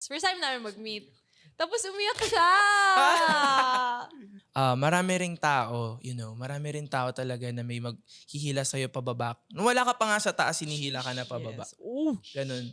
First time namin mag-meet. Tapos umiyak siya! Marami ring tao, marami ring tao talaga na may maghihila sa'yo pababa. Nung wala ka pa nga sa taas, hinihila ka na pababa. Yes. Ooh. Ganun.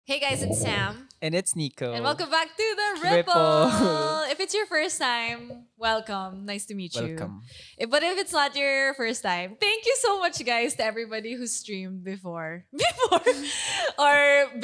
Hey guys, it's Sam. And it's Nico. And welcome back to The Ripple. If it's your first time, welcome. Nice to meet you. Welcome. But if it's not your first time, thank you so much, guys, to everybody who streamed before. Or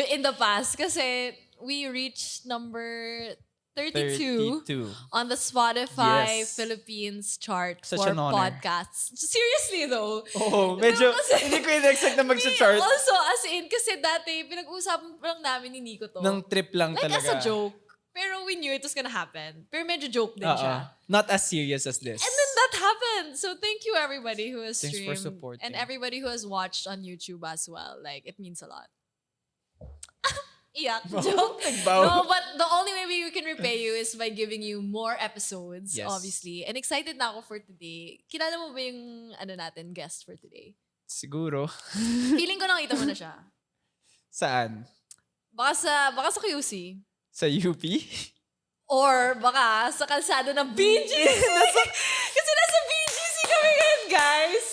in the past. Kasi we reached number 32 on the Spotify Yes. Philippines chart Such for an honor. podcasts. Seriously though. Oh, medyo hindi ko in-expect na mag-chart. Also, as in, kasi dati, pinag-uusapan pa lang namin ni Nico to. Ng trip lang Like talaga. as a joke. Pero we knew it was gonna happen. Pero medyo joke din siya. Not as serious as this. And then that happened. So thank you everybody who has Thanks streamed. for supporting. And everybody who has watched on YouTube as well. Like, it means a lot. Iyak. Joke. No, but the only way we can repay you is by giving you more episodes, Yes. obviously. And excited na ako for today. Kilala mo ba yung natin, guest for today? Siguro. Feeling ko nakita mo na siya. Saan? Baka sa QC. Sa UP? Or baka sa kalsada ng BGC. Kasi nasa BGC kami ngayon, guys.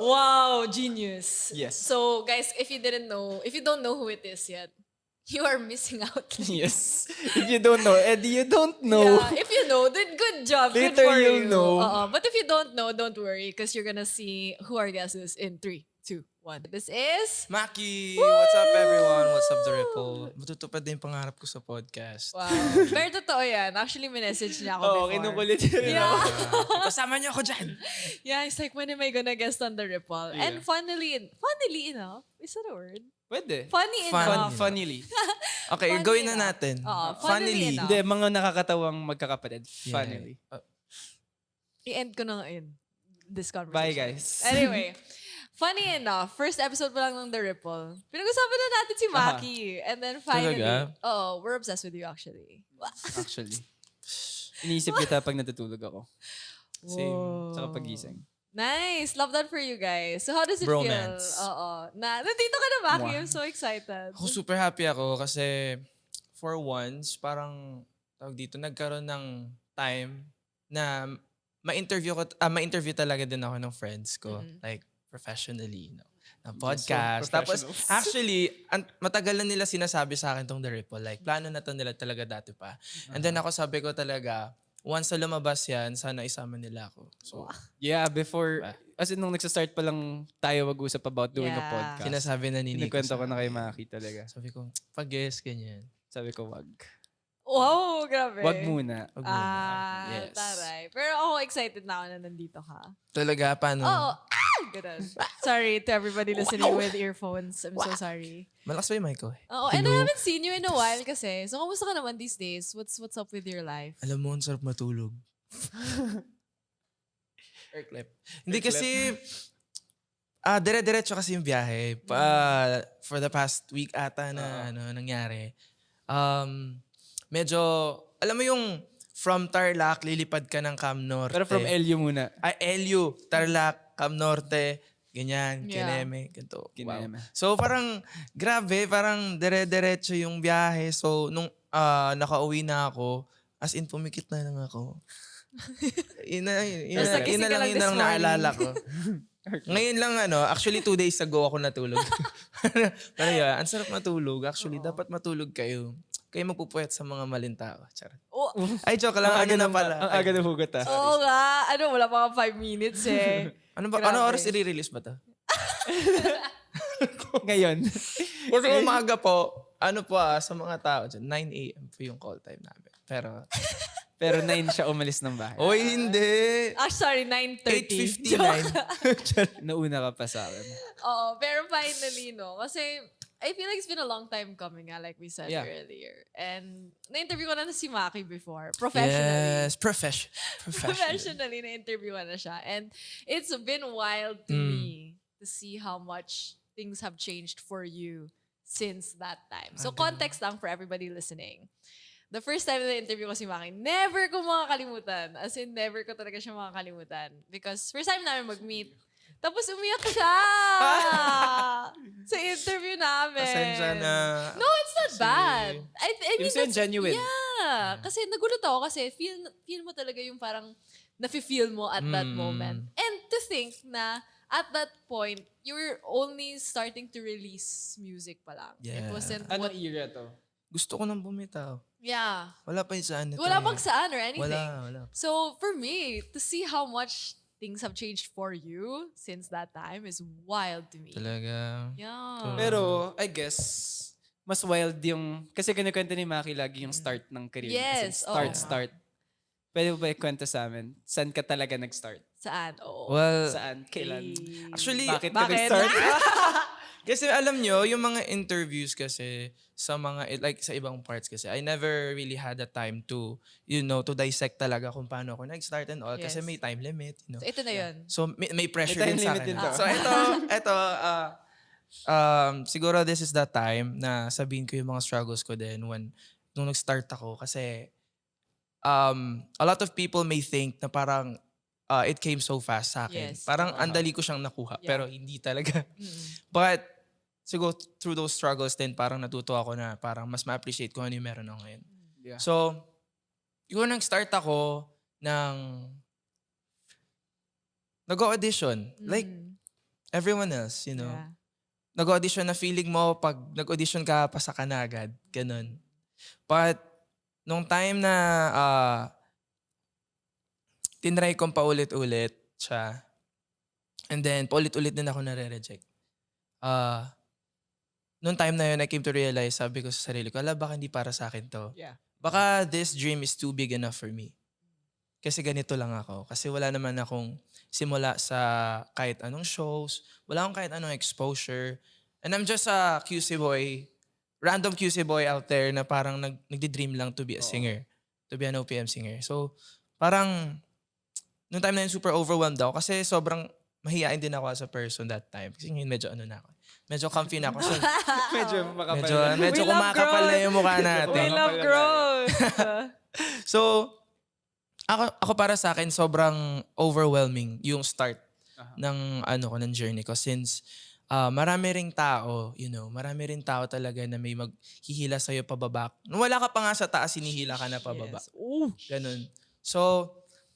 Wow, genius. Yes. So, guys, if you don't know who it is yet, you are missing out. Yes. If you don't know, Eddie, you don't know. Yeah, if you know, then good job. Good Later for you'll you. know. But if you don't know, don't worry because you're gonna see who our guest is in 3, 2, 1. This is... Maki! What's up everyone? What's up The Ripple? Matutupad din yung pangarap ko sa podcast. Wow. Pero totoo yan. Actually, minessage niya ako Oo, before. kinukulit yun. Yeah. Kasama niyo ako dyan! Yeah, it's like, when am I gonna guest on The Ripple? Yeah. And funnily enough, is that a word? Pwede. Funny Fun. enough. Funnily. Okay, Funny gawin na enough. natin. Oo, funnily enough. Hindi, mga nakakatawang magkakapatid. Yeah. Funnily. I-end ko na ngayon this conversation. Bye, guys. Anyway, funny enough, first episode pa lang ng The Ripple. Pinag-usapan na natin si Maki. And then finally, Talaga? we're obsessed with you actually. Actually. Iniisip kita pag natutulog ako. Same. Whoa. Saka pagising. Nice. Love that for you guys. So how does it Bromance. feel? Nandito ka na, Maki. Mwah. I'm so excited. Ako super happy ako kasi for once, parang tawag dito, nagkaroon ng time na ma-interview talaga din ako ng friends ko. Like, professionally, na podcast. Tapos, professionals. actually, matagal na nila sinasabi sa akin tong The Ripple. Like, plano na to nila talaga dati pa. And then ako sabi ko talaga, once na lumabas yan, sana isama nila ako. So, Yeah, before, as in nung nagsastart pa lang tayo mag-usap about doing a Yeah. podcast. sinasabi na ni Nico Kinikwento sa ko na kay akin. Maki talaga. Sabi ko, pag-guess, ganyan. Sabi ko, wag. Wow, grabe. Wag muna. Wag muna. Yes. Taray. Pero ako excited na ako na nandito ka. Talaga, paano? Oo. Ganun. Sorry to everybody listening with earphones. I'm so sorry. Malakas ba yung mic ko? Oh, and I haven't seen you in a while kasi. So, kamusta ka naman these days? What's up with your life? Alam mo, ang sarap matulog. Air clip. Hindi kasi, dire-diretso kasi yung biyahe. For the past week ata na nangyari. Medyo, alam mo yung from Tarlac, lilipad ka ng Cam Norte. Pero from LU muna. LU, Tarlac, Cam Norte, ganyan, Yeah. Kineme, ganito. Kineme. Wow. So parang, grabe, parang dire-diretso yung biyahe. So nung nakauwi na ako, as in pumikit na lang ako. Yun Tapos nagising ka lang yun this lang naalala ko. Ngayon lang actually 2 days ago ako natulog. Pero yeah, ang sarap matulog. Actually, dapat matulog kayo. Kayo magpupuyat sa mga maling tao. Charot. Oh, Ay, joke lang. Ano na pala. Ang aga ng hugot ah. oo nga. Wala pa 5 minutes eh. Ano Grabe. oras i-release ba to? Ngayon. Kasi umaga po, sa mga tao dyan, 9 a.m. po yung call time namin. Pero 9 siya umalis ng bahay. Oy, hindi. Sorry, 9:30. 8:59. Nauna ka pa sa akin. Oo, pero finally, no? Kasi, I feel like it's been a long time coming, like we said Yeah. earlier. And, na-interview ko na si Maki before, professionally. Yes, professional. Professionally, na-interview ko na siya. And it's been wild to me to see how much things have changed for you since that time. So context lang for everybody listening. The first time na interview ko si Maki, never ko makakalimutan. As in, never ko talaga siya makakalimutan. Because first time namin mag-meet, tapos umiyak siya! Sa interview namin. Pasensya na. No, it's not bad. I mean, Yung so that's- genuine. Yeah. Kasi nagulat ako kasi feel mo talaga yung parang nafe-feel mo at that moment. And to think na at that point, you were only starting to release music pa lang. It Yeah. wasn't Anong what... era to? Gusto ko nang bumitaw. Yeah. Wala pa yung saan nito. Wala pang saan or anything. Wala. So for me, to see how much things have changed for you since that time is wild to me. Talaga. Yeah. Pero, I guess, mas wild yung... Kasi kinikwento ni Maki lagi yung start ng career. niya. Yes, As in, oo. start. Pwede mo ba ikwento sa amin? Saan ka talaga nag-start? Saan? Oo. Well, Saan? Kailan? actually, Bakit ka Bakit? nag-start? kasi alam nyo, yung mga interviews kasi sa mga, like sa ibang parts kasi, I never really had the time to, to dissect talaga kung paano ako nag-start and all. Kasi Yes. may time limit, So ito na yun. So, may pressure May time din sa limit akin. din to. So, siguro this is the time na sabihin ko yung mga struggles ko din nung nag-start ako. Kasi, a lot of people may think na parang it came so fast sa akin. Yes. Parang andali ko siyang nakuha. Yeah. Pero hindi talaga. Mm-mm. But, siguro through those struggles din, parang natuto ako na parang mas ma-appreciate ko ano yung meron ako ngayon. Yeah. So, siguro nag-start ako ng nag-audition. Like Mm. everyone else, Yeah. Nag-audition na feeling mo pag nag-audition ka, pasa ka na agad. Ganun. But, nung time na tinry kong paulit-ulit siya, and then paulit-ulit din ako nare-reject. Nung time na yun, I came to realize, sabi ko sa sarili ko, baka hindi para sa akin to. Yeah. Baka this dream is too big enough for me. Kasi ganito lang ako. Kasi wala naman akong simula sa kahit anong shows. Wala akong kahit anong exposure. And I'm just a QC boy, random QC boy out there na parang nagdi-dream lang to be a singer. To be an OPM singer. So, parang, nung time na yun, super overwhelmed ako. Kasi sobrang mahihain din ako as a person that time. Kasi ngayon medyo na ako. Medyo comfy na ako. So, Medyo makapal. medyo We love kumakapal na growth. yung mukha natin. We love growth. So, ako para sa akin, sobrang overwhelming yung start ng ng journey ko. Since marami ring tao, marami ring tao talaga na may maghihila sa'yo pababa. Nung wala ka pa nga sa taas, hinihila ka na pababa. Yes. Ooh. Ganun. So,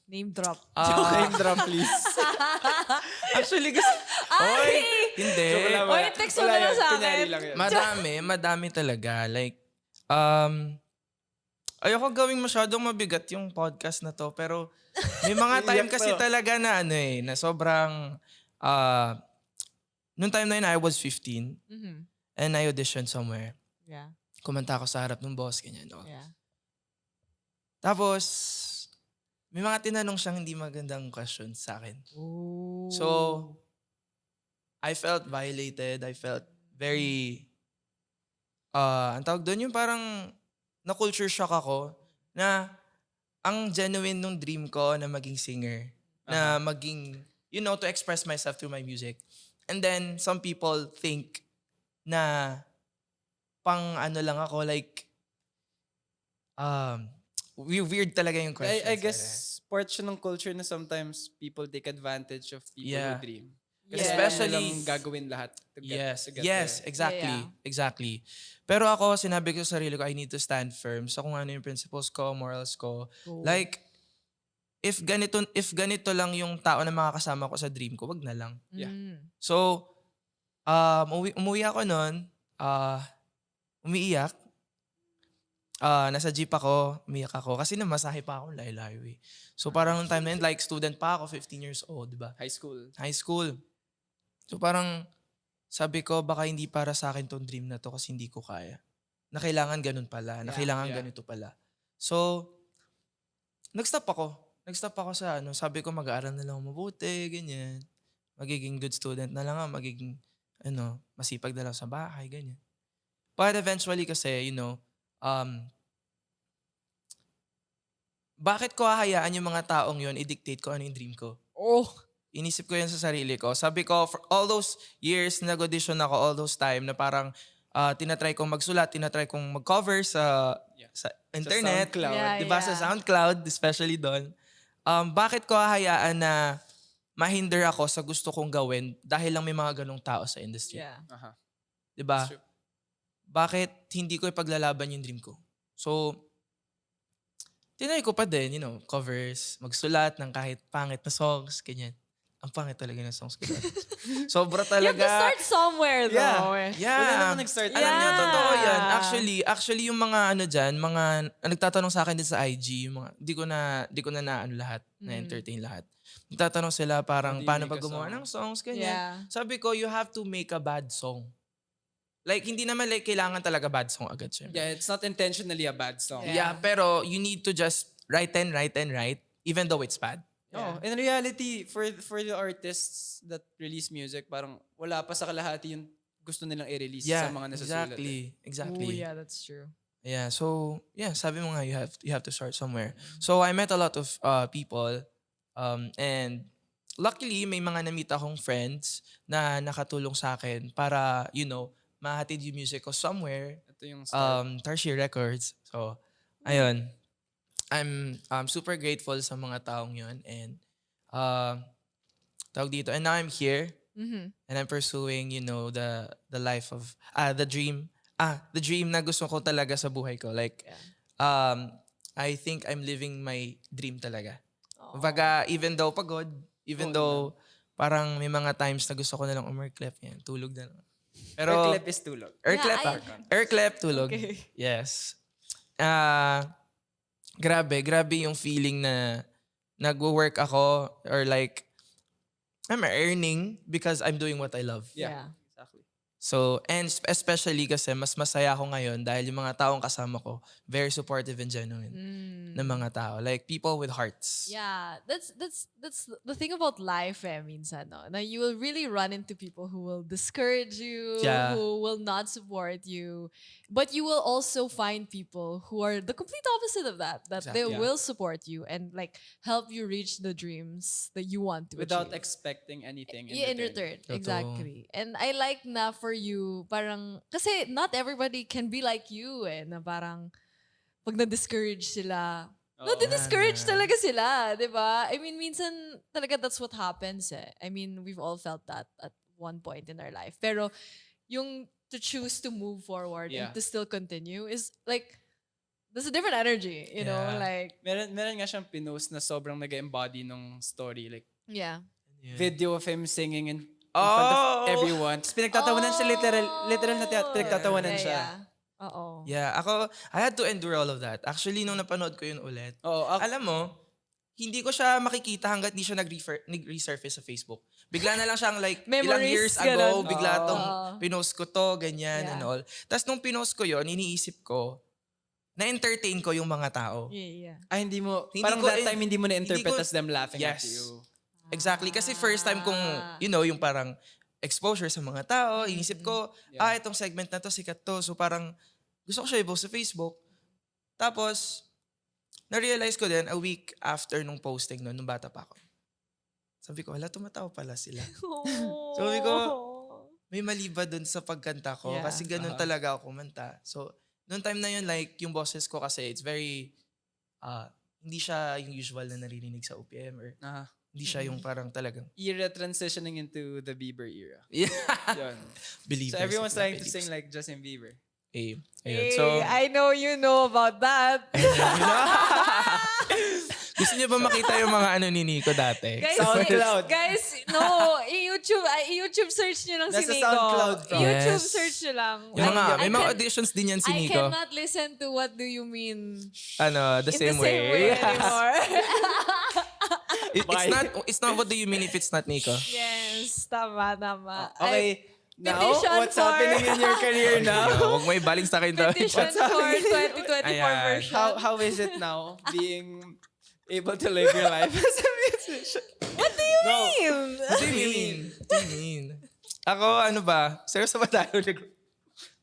Name drop. Name drop, please. actually, kasi, oy, hindi. Joke lang, Oy, text mo na lang sa Kunyari akin. lang yan. Madami talaga. Like, ayoko gawing masyadong mabigat yung podcast na to, pero may mga time kasi talaga na na sobrang, nung time na yun, I was 15 Mhm. and I auditioned somewhere. Yeah. Kumanta ako sa harap ng boss, ganyan. No? Yeah. Tapos, may mga tinanong siyang hindi magandang questions sa akin. Ooh. So, I felt violated. I felt very, ang tawag doon, yung parang na-culture shock ako na ang genuine nung dream ko na maging singer. Na maging, to express myself through my music. And then, some people think na pang ano lang ako, like, weird talaga yung questions. I guess, part siya ng culture na sometimes people take advantage of people Yeah. who dream. Yeah. Kasi Especially- lang gagawin lahat to get, Yes, to get yes, there. exactly, Yeah. exactly. Pero ako, sinabi ko sa sarili ko, I need to stand firm sa kung ano yung principles ko, morals ko. Ooh. Like, if ganito lang yung tao na makakasama ko sa dream ko, wag na lang. yeah. Mm. So, umuwi ako nun, umiiyak. Nasa jeep ako, umiyak ako. Kasi namasahe pa ako layo-layo eh. So parang nung time na yun, like student pa ako, 15 years old, di ba? High school. High school. So parang sabi ko, baka hindi para sa akin tong dream na to kasi hindi ko kaya. Na kailangan ganun pala. Na Yeah, kailangan yeah. ganito pala. So, nag-stop ako. Sa sabi ko mag-aaral na lang mabuti, ganyan. Magiging good student na lang magiging, masipag na lang sa bahay, ganyan. But eventually kasi, bakit ko hahayaan yung mga taong yon i-dictate ko ano yung dream ko? Oh. Inisip ko yan sa sarili ko. Sabi ko, for all those years na nag-audition ako, all those time na parang tinatry kong magsulat, tinatry kong mag-cover sa internet. SoundCloud. Yeah, Diba? Sa SoundCloud, especially doon. Bakit ko hahayaan na mahinder ako sa gusto kong gawin dahil lang may mga ganong tao sa industry? Yeah. Aha. Diba? That's true. Bakit hindi ko ipaglalaban yung dream ko? So, tinry ko pa din, covers, magsulat ng kahit pangit na songs, ganyan. Ang pangit talaga ng songs ko. Sobra You have to talaga. start somewhere though. Yeah. Wala naman nag-start. Alam niyo, Yeah. totoo yan. Actually yung mga mga nagtatanong sa akin din sa IG, yung mga, di ko na lahat, na-entertain lahat. Nagtatanong sila parang, How do you paano make ba a gumawa song? ng songs, ganyan. Yeah. Sabi ko, you have to make a bad song. Like, hindi naman kailangan talaga bad song agad siya. Yeah, it's not intentionally a bad song. Yeah, pero you need to just write, even though it's bad. No, in reality, for the artists that release music, parang wala pa sa kalahati yung gusto nilang i-release Yeah, sa mga nasusulat. exactly. Oh, yeah, that's true. Yeah, so yeah, sabi mo nga you have to start somewhere. So I met a lot of people and luckily may mga na-meet akong friends na nakatulong sa akin para, mahatid yung music ko somewhere. Ito yung start. Tertiary Records. So ayun. I'm super grateful sa mga taong yun and tawag dito. And now I'm here Mm-hmm. and I'm pursuing, the life of the dream. The dream na gusto ko talaga sa buhay ko. Like I think I'm living my dream talaga. Kumbaga, even though pagod, even though parang may mga times na gusto ko na lang umerclep, yan, tulog na lang. Pero Clip is tulog. Airclep, Yeah, Airclep, tulog. Okay. Yes. Grabe yung feeling na nagwo-work ako or like I'm earning because I'm doing what I love. Yeah. Exactly. So, and especially kasi mas masaya ako ngayon dahil yung mga taong kasama ko, very supportive and genuine na mga tao. Like people with hearts. Yeah, that's the thing about life, minsan, no? Na you will really run into people who will discourage you, Yeah. who will not support you, but you will also find people who are the complete opposite of that. That they Exactly. will support you and like help you reach the dreams that you want to Without achieve. expecting anything Yeah, in return. Totoo. Exactly. And I like na for you, parang, kasi not everybody can be like you na parang, pag na-discourage sila, na-discourage talaga sila, di ba? I mean, minsan talaga that's what happens I mean, we've all felt that at one point in our life. Pero, yung to choose to move forward Yeah. and to still continue is like, there's a different energy, you know? Yeah. Like, Meron nga siyang pinost na sobrang nag-embody nung story. Like, yeah. video of him singing in front of everyone. Tapos pinagtatawanan siya, literal na pinagtatawanan siya. Yeah. Oo. Yeah, I had to endure all of that. Actually, nung napanood ko yun ulit, Oo, alam mo, hindi ko siya makikita hanggat di siya nag-resurface sa Facebook. Bigla na lang siyang like, ilang Memories, years ganun. ago, bigla tong Oo. pinost ko to, ganyan Yeah. and all. Tapos nung pinost ko yun, iniisip ko, na-entertain ko yung mga tao. Yeah. hindi mo, Hindi parang ko that in- time hindi mo na-interpret hindi ko- as them laughing at Yes. you. Exactly. Kasi first time kong, yung parang exposure sa mga tao, inisip ko, itong segment na to, sikat to. So parang, gusto ko siya i-post sa Facebook. Tapos, na-realize ko din, a week after nung posting nun, nung bata pa ako. Sabi ko, wala, tumatawa pala sila. Sabi ko, may mali ba dun sa pagkanta ko? Yeah. Kasi ganun talaga ako kumanta. So, noong time na yun, like, yung boses ko kasi, it's very, hindi siya yung usual na naririnig sa OPM or hindi siya yung parang talagang, Era transitioning into the Bieber era. yeah, Yun. believers. So everyone's at trying to Believers. sing like Justin Bieber. Ayun. Hey, So, I know you know about that. gusto niyo ba makita yung mga ano ni Nico dati? Guys, SoundCloud. guys, no, i-YouTube search nyo lang si Nasa Nico. SoundCloud pa. YouTube Yes. search nyo lang. Yung mga, I may mga can- auditions din yan si I Nico. cannot listen to What Do You Mean The in same the same way Yes. anymore. It's not what do you mean if it's not Nico? Yes, tama. Okay, now, petition what's for- happening in your career now? Huwag mo ibaling sa akin daw. Petition for 2024 Ayan. version. How is it now being able to live your life as a musician? What do you No. mean? What do you mean? What do you mean? Ako, ano ba? Seryoso ba tayo?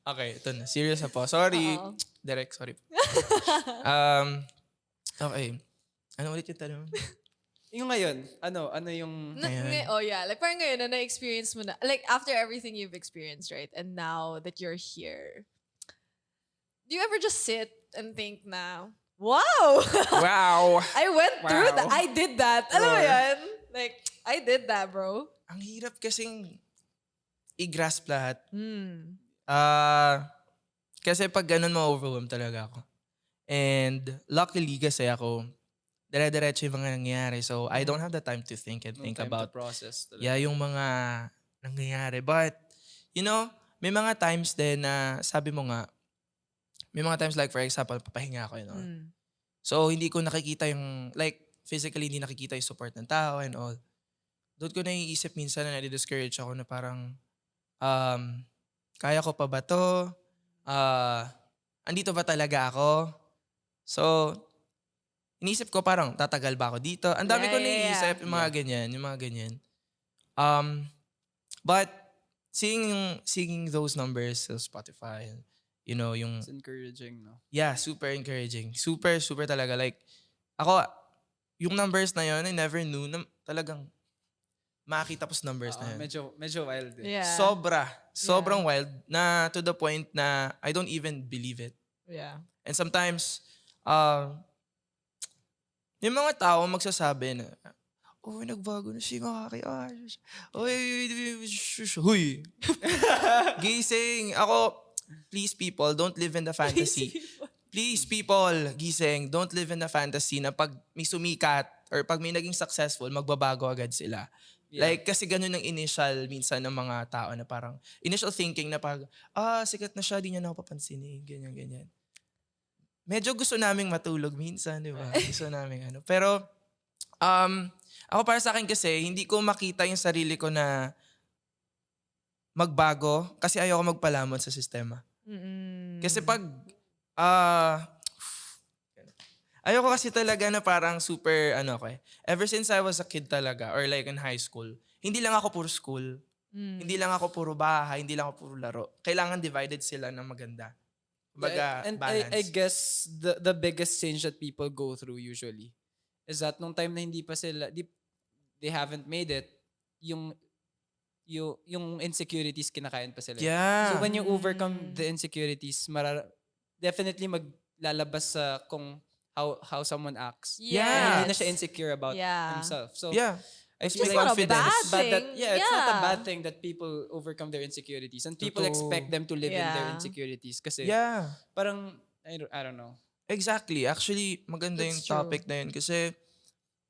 Okay, ito na. Serious na po. Sorry. Oo. Direct, sorry. Okay. Ano ulit yung tanong? Yung ngayon, ano yung... Ngayon. Oh yeah, like parang ngayon na na-experience mo na, like after everything you've experienced, right? And now that you're here, do you ever just sit and think na, wow! Wow! I went through Wow. that. I did that. Alam mo Or- yan? Like, I did that, bro. Ang hirap kasing i-grasp lahat. Hmm. Kasi pag ganun, ma-overwhelm talaga ako. And luckily kasi ako, dire-diretso yung mga nangyayari. So, I don't have the time to think and No think time about to process. Talaga. yeah, yung mga nangyayari. But, you know, may mga times din na sabi mo nga, may mga times like for example, papahinga ako, you know. Hmm. So, hindi ko nakikita yung, like, physically hindi nakikita yung support ng tao and all. Doon ko naiisip minsan na nadi-discourage ako na parang, kaya ko pa ba to? Andito ba talaga ako? So, inisip ko parang, tatagal ba ako dito? Ang dami ko naiisip, yung mga ganyan, yung mga ganyan. But, seeing those numbers sa Spotify, you know, yung, It's encouraging, no? yeah, super encouraging. Super, super talaga. Like, ako, yung numbers na yun, I never knew na talagang makakita po sa numbers na yun. Medyo wild eh. Yeah. Sobrang wild na to the point na I don't even believe it. Yeah. And sometimes, yung mga tao magsasabi na, oh, nagbago na si Maki. Huy. Gising. Ako, please people, don't live in the fantasy. Please people, gising, don't live in the fantasy na pag may sumikat or pag may naging successful, magbabago agad sila. Yeah. Like, kasi ganun ang initial minsan ng mga tao na parang, initial thinking na pag, sikat na siya, di niya na ako papansinin, ganyan, ganyan. Medyo gusto naming matulog minsan, di ba? Gusto naming ano. Pero, ako para sa akin kasi, hindi ko makita yung sarili ko na magbago kasi ayoko magpalamon sa sistema. Mm-mm. Kasi pag, ayoko kasi talaga na parang super, ever since I was a kid talaga, or like in high school, hindi lang ako puro school, hindi lang ako puro bahay, hindi lang ako puro laro. Kailangan divided sila ng maganda. Kumbaga, And balance. I guess the biggest change that people go through usually is that nung time na hindi pa sila, they haven't made it, yung insecurities kinakain pa sila. Yeah. So when you overcome the insecurities, definitely maglalabas sa kung how someone acts. Yes. And hindi na siya insecure about Yeah. himself. So yeah. I Which feel is like not a confidence. bad bad that, thing. it's not a Yeah. bad thing that people overcome their insecurities and people Totoo. expect them to live in their Yeah. insecurities kasi Yeah. parang I don't know. Exactly. Actually, maganda That's yung topic na yun kasi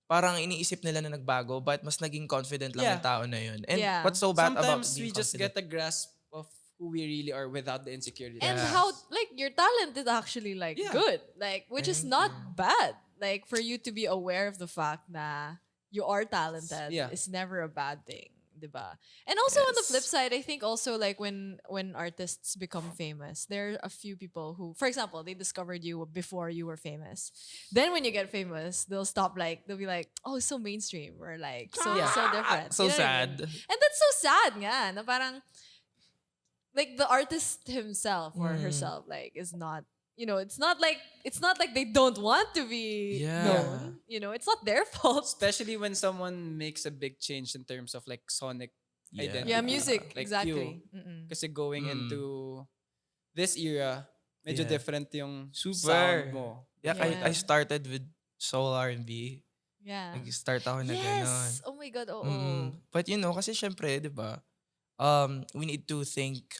parang iniisip nila na nagbago but mas naging confident lang Yeah. yung tao na yun. And Yeah. what's so bad about Sometimes being we just confident? get a grasp of who we really are without the insecurity. And Yeah. how, like, your talent is actually, like, Yeah. good. Like, which is Thank not you. bad. Like, for you to be aware of the fact na you are talented Yeah. is never a bad thing. Diba? And also on the Yes. flip side, I think also like when artists become famous, there are a few people who, for example, they discovered you before you were famous. Then when you get famous, they'll be like, oh, so mainstream or like so Yeah. different. So You know what I mean? sad. And that's so sad nga, na parang, like the artist himself or herself, like, is not, you know, it's not like they don't want to be Yeah. known. You know, it's not their fault. Especially when someone makes a big change in terms of like sonic Yeah. identity. Yeah, music, Like exactly. you. Mm-mm. Kasi going Mm. into this era, medyo Yeah. different yung Super. sound mo. Yeah, Yeah. I started with soul R&B. Yeah. Nag-start ako na gano'n. Yes. Oh my God. Oo. But you know, kasi syempre, di ba, we need to think,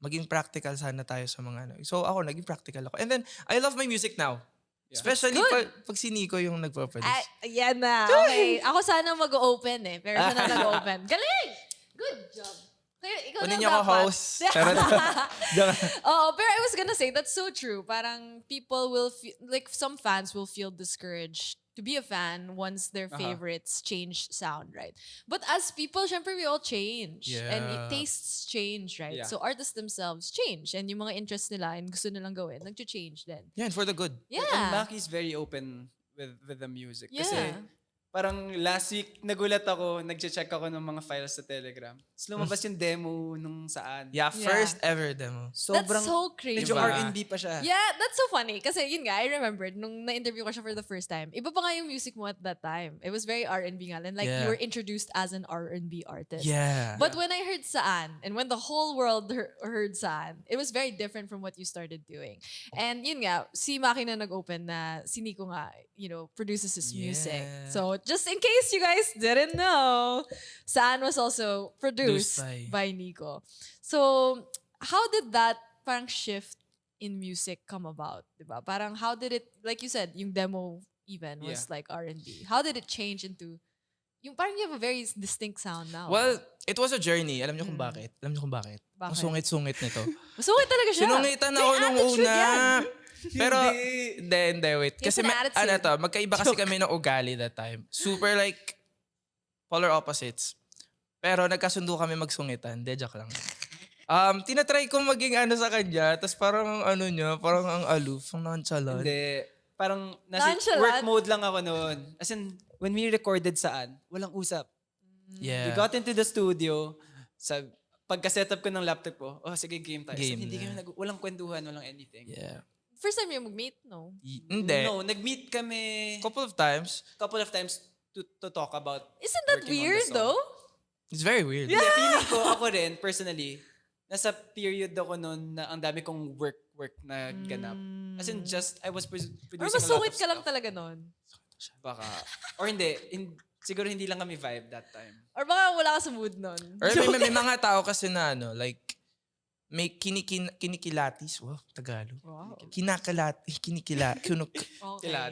maging practical sana tayo sa mga ano. So ako, naging practical ako. And then, I love my music now. Yeah. Especially Good. pag si Nico yung nagpo-produce. Ay, yan na. Okay. Ako sana mag-open eh. Pero siya na nag-open. Galing! Good job. Kaya ikaw Kunin na niyo ako dapat. host. Charot. Oh, pero I was gonna say, that's so true. Parang people will feel, like some fans will feel discouraged to be a fan once their favorites change sound, right? But as people, syempre we all change. And Yeah. tastes change, right? Yeah. So artists themselves change. And yung mga interests nila and gusto nilang gawin, nag-change din. Yan, for the good. And Yeah. Maki's very open with the music. Kasi Yeah. parang last week, nagulat ako, nag-check ako ng mga files sa Telegram. Tapos lumabas yung demo nung saan. Yeah, first ever demo. Sobrang, That's so crazy. medyo Diba? R&B pa siya. Yeah, that's so funny. Kasi yun nga, I remembered, nung na-interview ko siya for the first time, iba pa nga yung music mo at that time. It was very R&B nga. And like, Yeah. you were introduced as an R&B artist. Yeah. But when I heard Saan, and when the whole world heard Saan, it was very different from what you started doing. And yun nga, si Maki na nag-open na si Nico nga, produces his music. Yeah. So, just in case you guys didn't know, Saan was also produced Produced by Nico. So, how did that parang shift in music come about? Diba? Parang how did it, like you said, yung demo even was like R&B. How did it change into, yung parang you have a very distinct sound now. Well, it was a journey. Alam niyo kung bakit? Alam niyo kung bakit? Bakit? Ang sungit-sungit nito. Masungit talaga siya. Sinungitan May ako nung attitude una. yan. Pero, hindi, wait. He has Kasi an attitude. magkaiba kasi kami ng ugali that time. Super like, polar opposites. Pero nagkasundo kami magsungitan. De, joke lang. Tinatry ko maging sa kanya, tapos parang ang niya, parang ang aloof, ang nonchalant. Hindi. Parang nasa Nonchalant? work mode lang ako noon. As in, when we recorded Saan, walang usap. Yeah. We got into the studio, pagka-setup ko ng laptop ko, sige, game tayo. Game Hindi na. kami walang kwentuhan, walang anything. Yeah. First time yung mag-meet, no? Hindi. No, nag-meet kami Couple of times. couple of times to talk about. Isn't that Working on the weird, song. though? It's very weird. Hindi, feeling ko, ako rin, personally, nasa period ako noon na ang dami kong work na ganap. As in, I was Or producing a lot masungit of ka lang stuff. talaga nun? Baka. Or hindi. Siguro hindi lang kami vibe that time. Or baka wala ka sa mood nun? Or may mga tao kasi na like, may kinikilatis. Wow, Tagalog. Wow. Kilatis.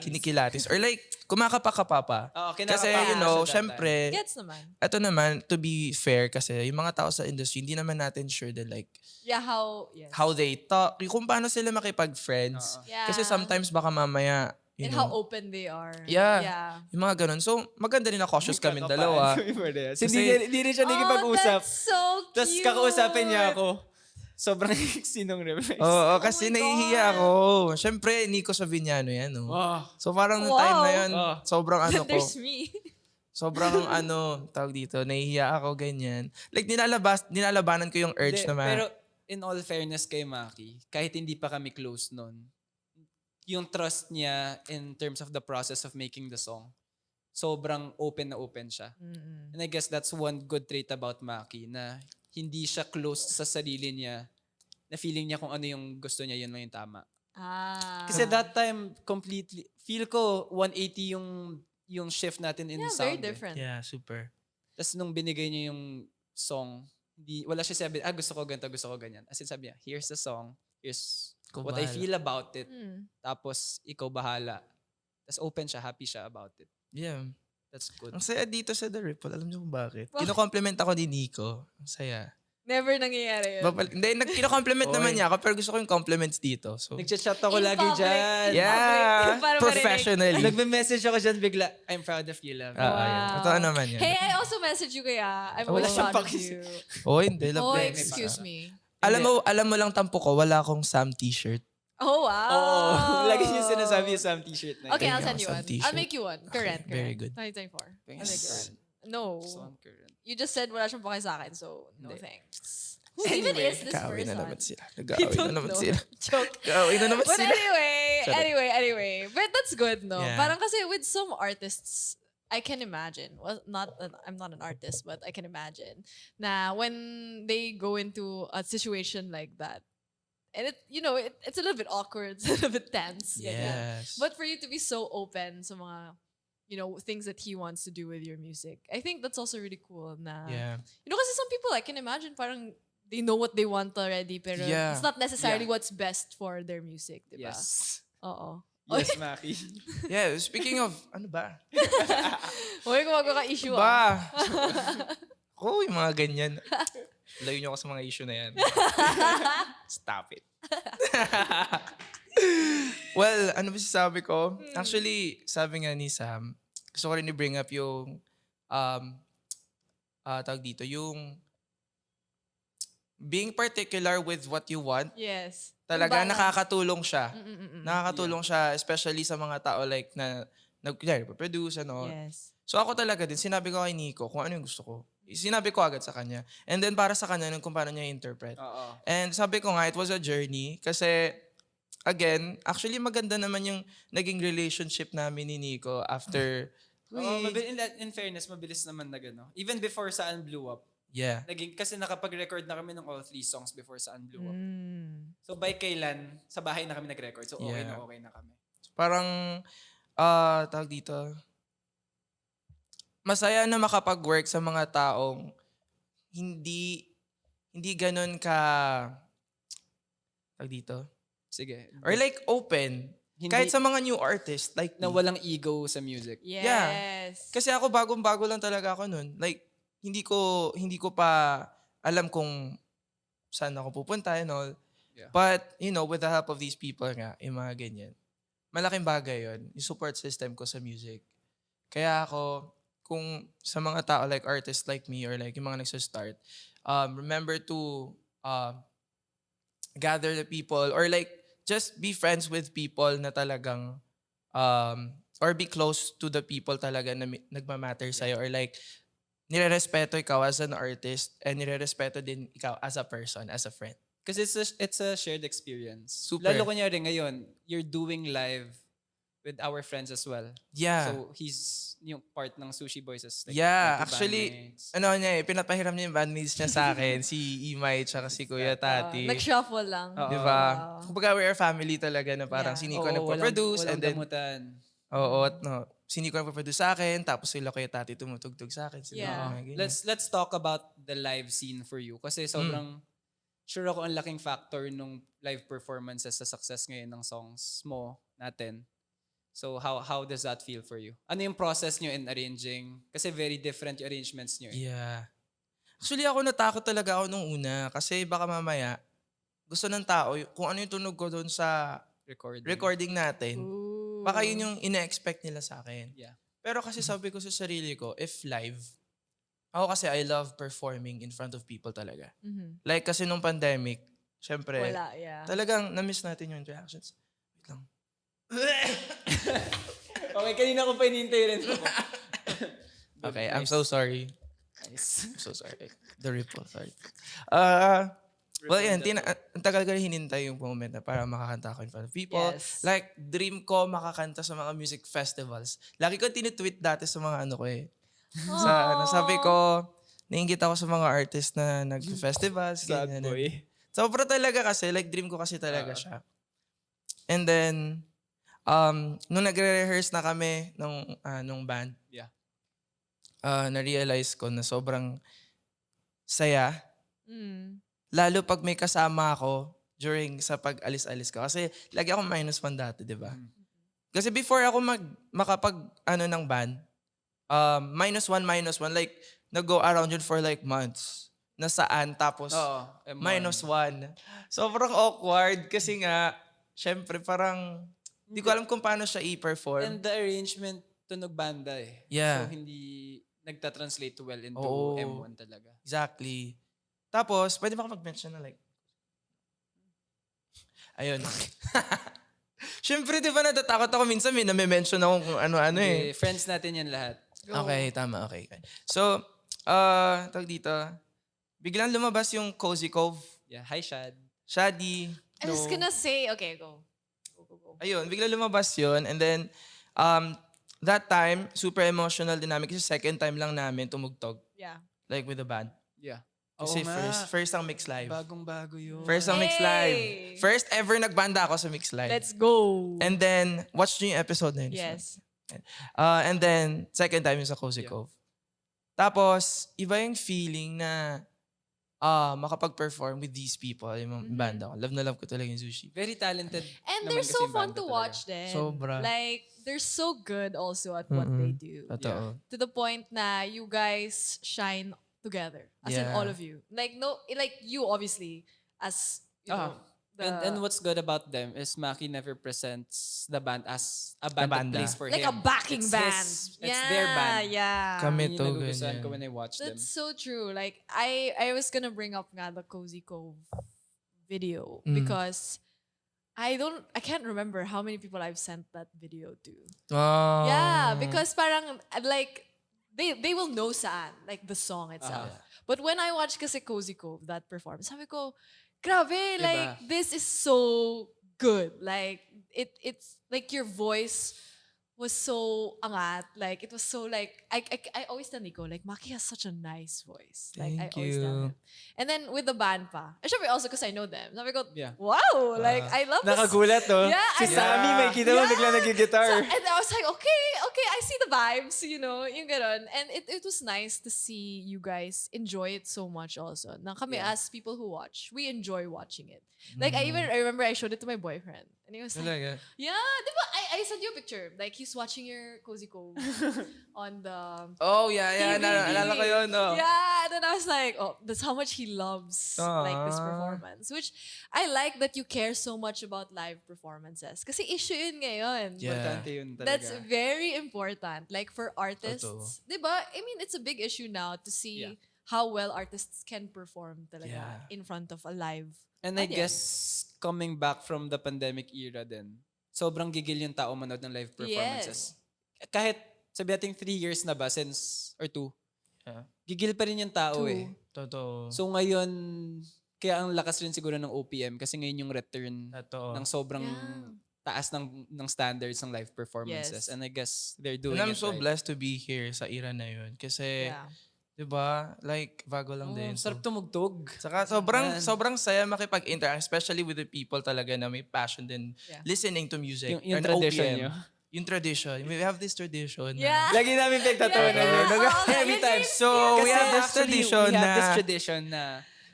Kinikilatis. Or like, kumakapa-kapa. Oo, Kasi, kinakapa- syempre, Gets naman. ito naman, to be fair, kasi yung mga tao sa industry, hindi naman natin sure that like, Yeah, yes. how they talk, kung paano sila makipag-friends. Yeah. Kasi sometimes baka mamaya, you And know, how open they are. Yeah. Yeah. yung mga ganun. So, maganda rin na cautious kami dalawa. Kasi Kasi- hindi rin siya Oh, nakikipag-usap. that's so cute. Tapos kakausapin niya ako. Sobrang sinong reverse. Oo, kasi my nahihiya God. ako. Siyempre, Nico Savignano yan. No? Wow. So, parang nung Wow. time na yun, Oh. sobrang ko. There's me. Sobrang tawag dito, nahihiya ako, ganyan. Like, nilalabanan ko yung urge Hindi, na pero in all fairness kay Maki, kahit hindi pa kami close nun, yung trust niya in terms of the process of making the song, sobrang open na open siya. And I guess that's one good trait about Maki, na hindi siya close sa sarili niya, na feeling niya kung ano yung gusto niya, yun lang yung tama. Kasi that time, completely, feel ko 180 yung shift natin in Yeah, sound. very different. Yeah, super. Tapos nung binigay niya yung song, wala siya sabi, gusto ko ganito, gusto ko ganyan. As in sabi niya, here's the song, here's Ikaw what I bahala. feel about it. Mm. Tapos, ikaw bahala. Tapos open siya, happy siya about it. Yeah. That's good. Ang saya dito sa The Ripple. Alam niyo kung bakit? Bakit? Kino-compliment ako ni Nico. Ang saya. Never nangyayari yun. Hindi, kino-compliment Oy. naman niya ako, pero gusto ko yung compliments dito. So, Nag-chat ako In lagi public. dyan. yeah. Para marinig. Professionally. Nagme-message ako dyan bigla, I'm proud of you, love. Ah, yan. Wow. Totoo naman yan. Hey, I also message you kaya. I'm Wala always siyang proud of pakis- you. Oh, hindi. Love Oh, them. excuse me. Alam mo lang tampo ko, wala akong Sam t-shirt. Oh, wow. Oo. Lagi yung sinasabi yung Sam t-shirt na yun. Okay, I'll Thank send you. you Some one. t-shirt. I'll make you one. Current. Very good. 2024. Thanks. I'll make you one. No. So, current. You just said wala siyang pakay sa akin, so no Hindi. thanks. Who even Anyway, is this Nag-aaway person? na naman sila. I Nag-aaway na don't naman know. sila. Joke. Nag-aaway na naman But sila. anyway. But that's good, no? Yeah. Parang kasi with some artists, I can imagine. Well, I'm not an artist, but I can imagine na when they go into a situation like that, and it's a little bit awkward, it's a little bit tense. ganyan. Yes. But for you to be so open sa mga, things that he wants to do with your music, I think that's also really cool. Na, Yeah. kasi some people, I can imagine, parang they know what they want already, pero Yeah. it's not necessarily Yeah. what's best for their music, diba? Yes. Oo. Yes, Maki. Yeah, speaking of, ano ba? Huwag ko magkaka-issue Ba? Ako, yung mga ganyan. Layo niyo ako sa mga issue na yan. Stop it. Well, ano ba sabi ko? Actually, sabi nga ni Sam, gusto ko rin i-bring up yung, tawag dito, yung being particular with what you want, Yes. talaga Yung balance. nakakatulong siya. Mm-mm-mm. Nakakatulong siya, especially sa mga tao like na nag-produce, ano. Yes. So ako talaga din, sinabi ko kay Nico kung ano yung gusto ko. Sinabi ko agad sa kanya. And then para sa kanya, kung paano niya interpret. Oo. And sabi ko nga, it was a journey kasi again, actually maganda naman yung naging relationship namin ni Nico after Oo, in fairness, mabilis naman na gano. Even before Saan Blew Up. yeah. Kasi nakapag-record na kami ng all 3 songs before Saan Blew Up. Mm. So by kailan, sa bahay na kami nag-record. So okay Yeah. na okay na kami. Parang, tawag dito, masaya na makapag-work sa mga taong hindi ganun ka, tawag dito, Sige. or like open. Hindi- Kahit sa mga new artists, like Na me. walang ego sa music. Yes. Kasi ako bagong-bago lang talaga ako nun. Like, hindi ko pa alam kung saan ako pupunta and all. Yeah. But, with the help of these people nga, yung mga ganyan, malaking bagay yon yung support system ko sa music. Kaya ako, kung sa mga tao like artists like me or like yung mga nagsastart, remember to gather the people or like just be friends with people na talagang or be close to the people talaga na nagmamatter sa'yo or like nire-respeto ikaw as an artist and nire-respeto din ikaw as a person, as a friend. Kasi it's a shared experience. Super. Lalo kunyari ngayon, you're doing live with our friends as well. Yeah. So he's yung part ng Sushi Boys as like, Yeah, like actually, bandmates. pinapahiram niya yung bandmates niya sa akin, si Imay tsaka si Kuya Tati. Nag-shuffle lang. Oo. Di ba? Wow. Kumbaga we're a family talaga na parang Yeah. si Nico Oo, nagpo-produce walang and then, damutan. oo, si Nico nagpo-produce sa akin, tapos sila Kuya Tati tumutugtog sa akin. Sila Yeah. mga ganyan. Let's talk about the live scene for you. Kasi sobrang sure ako ang laking factor nung live performances sa success ngayon ng songs mo natin. So how does that feel for you? Ano yung process nyo in arranging? Kasi very different yung arrangements nyo. Yeah. Actually, ako natakot talaga ako nung una kasi baka mamaya gusto ng tao, kung ano yung tunog ko doon sa recording natin, Ooh. baka yun yung ina-expect nila sa akin. Yeah. Pero kasi sabi ko sa sarili ko, if live, ako kasi I love performing in front of people talaga. Mhm. Like kasi nung pandemic, syempre, Wala, yeah. talagang na-miss natin yung reactions. Wait lang. Okay, kanina ko pa inintay rin. Okay, I'm so sorry. Nice. I'm so sorry. The ripple, sorry. Well, yan, ang tagal ko rin hinintay yung moment na para makakanta ako in front of people. Yes. Like, dream ko makakanta sa mga music festivals. Lagi ko tinitweet dati sa mga ano ko eh. Sabi ko, nainggit ako sa mga artist na nag-festivals. Sad ganyan. boy. Sobra talaga kasi, like dream ko kasi talaga siya. And then, nung nagre-rehearse na kami nung band, Yeah. na-realize ko na sobrang saya. Mm. Lalo pag may kasama ako during sa pag-alis-alis ko. Kasi lagi ako -1 dati, di ba? Kasi before ako makapag ng band, -1, like nag-go around yun for like months. Nasaan, tapos Oo. -1. Sobrang awkward kasi nga, syempre parang, di ko alam kung paano siya i-perform. And the arrangement tunog banda eh. Yeah. So hindi nagta-translate well into Oo. M1 talaga. Exactly. Tapos, pwede ba ako mag-mention na like, ayun. Syempre, di ba natatakot ako minsan, may nami-mention ako kung ano-ano eh. Okay, friends natin yan lahat. Okay, tama, okay. So, tawag dito, biglang lumabas yung Cozy Cove, Yeah. Hi, Shad. Shadi. I was gonna say, okay, go. Go. Ayun, biglang lumabas yun. And then, that time, super emotional din namin kasi second time lang namin tumugtog. Yeah. Like with the band. Yeah. Kasi Oo nga. first ang Mix Live. Bagong-bago yun. First ang Mix Live. Hey! First ever nagbanda ako sa Mix Live. Let's go. And then, watch nyo yung episode na yun. Yes. And then, second time yung sa Cozy Yeah. Cove. Tapos, iba yung feeling na makapag-perform with these people, yung mga banda ko. Love na love ko talaga yung Sushi. Very talented. And naman they're kasi so yung fun banda to talaga. watch them. Sobra. Like, they're so good also at what they do. Totoo. To the point na you guys shine together. As in Yeah. all of you. Like, no, like you obviously as, you know, And what's good about them is Maki never presents the band as a band that banda. plays for like him. a backing It's band. it's their band. Yeah. Kami Yun yung to, nagugustuhan ganyan. ko when I watch them. That's so true. Like, I was gonna bring up nga the Cozy Cove video because I can't remember how many people I've sent that video to. Oh. Yeah, because parang like they will know saan, like the song itself. But when I watch kasi Cozy Cove, that performance, sabi ko, grabe, like this is so good. Like it's like your voice was so angat. Like it was so like I always tell Nico, like Maki has such a nice voice. Like I Thank always tell you. him. And then with the band pa. And syempre also because I know them. Sabi ko, Yeah. wow, like I love this. Nakagulat, no? Yeah, Si I- Sammy, may kita mo, Yeah. bigla nag-guitar. So, and I was like, okay, I see the vibes, yung ganon. And it was nice to see you guys enjoy it so much also. Na kami as people who watch, we enjoy watching it. Like, I remember I showed it to my boyfriend. And he was like, Talaga. yeah, diba? I sent you a picture. Like, he's watching your Cozy Cove on the Oh, yeah. TV. Alala ko yun, no? Yeah, and then I was like, oh, that's how much he loves like this Aww. performance. Which I like that you care so much about live performances. Kasi issue yun ngayon. Yeah. Importante yun talaga. That's very important. Like for artists, Totoo. diba? I mean, it's a big issue now to see Yeah. how well artists can perform talaga Yeah. in front of a live. And I audience. guess, coming back from the pandemic era din, sobrang gigil yung tao manood ng live performances. Kahit, sabi natin 3 years na ba, since, or 2, Yeah. gigil pa rin yung tao 2. eh. Totoo. So ngayon, kaya ang lakas rin siguro ng OPM kasi ngayon yung return Totoo. ng sobrang Yeah. taas ng standards ng live performances. Yes. And I guess they're doing And I'm it so right. blessed to be here sa era na yun. Kasi, Yeah. diba, like, bago lang din. Sarap tumugtog. Saka sobrang saya makipag-interact, especially with the people talaga na may passion din Yeah. listening to music. Yung and tradition OPM. nyo. Yung tradition. We have this tradition. Yeah. Lagi namin pinagtatawanan Yeah. yun. Oo, Every yun time. yung- So, we Kasi have this actually, tradition we have na... this tradition na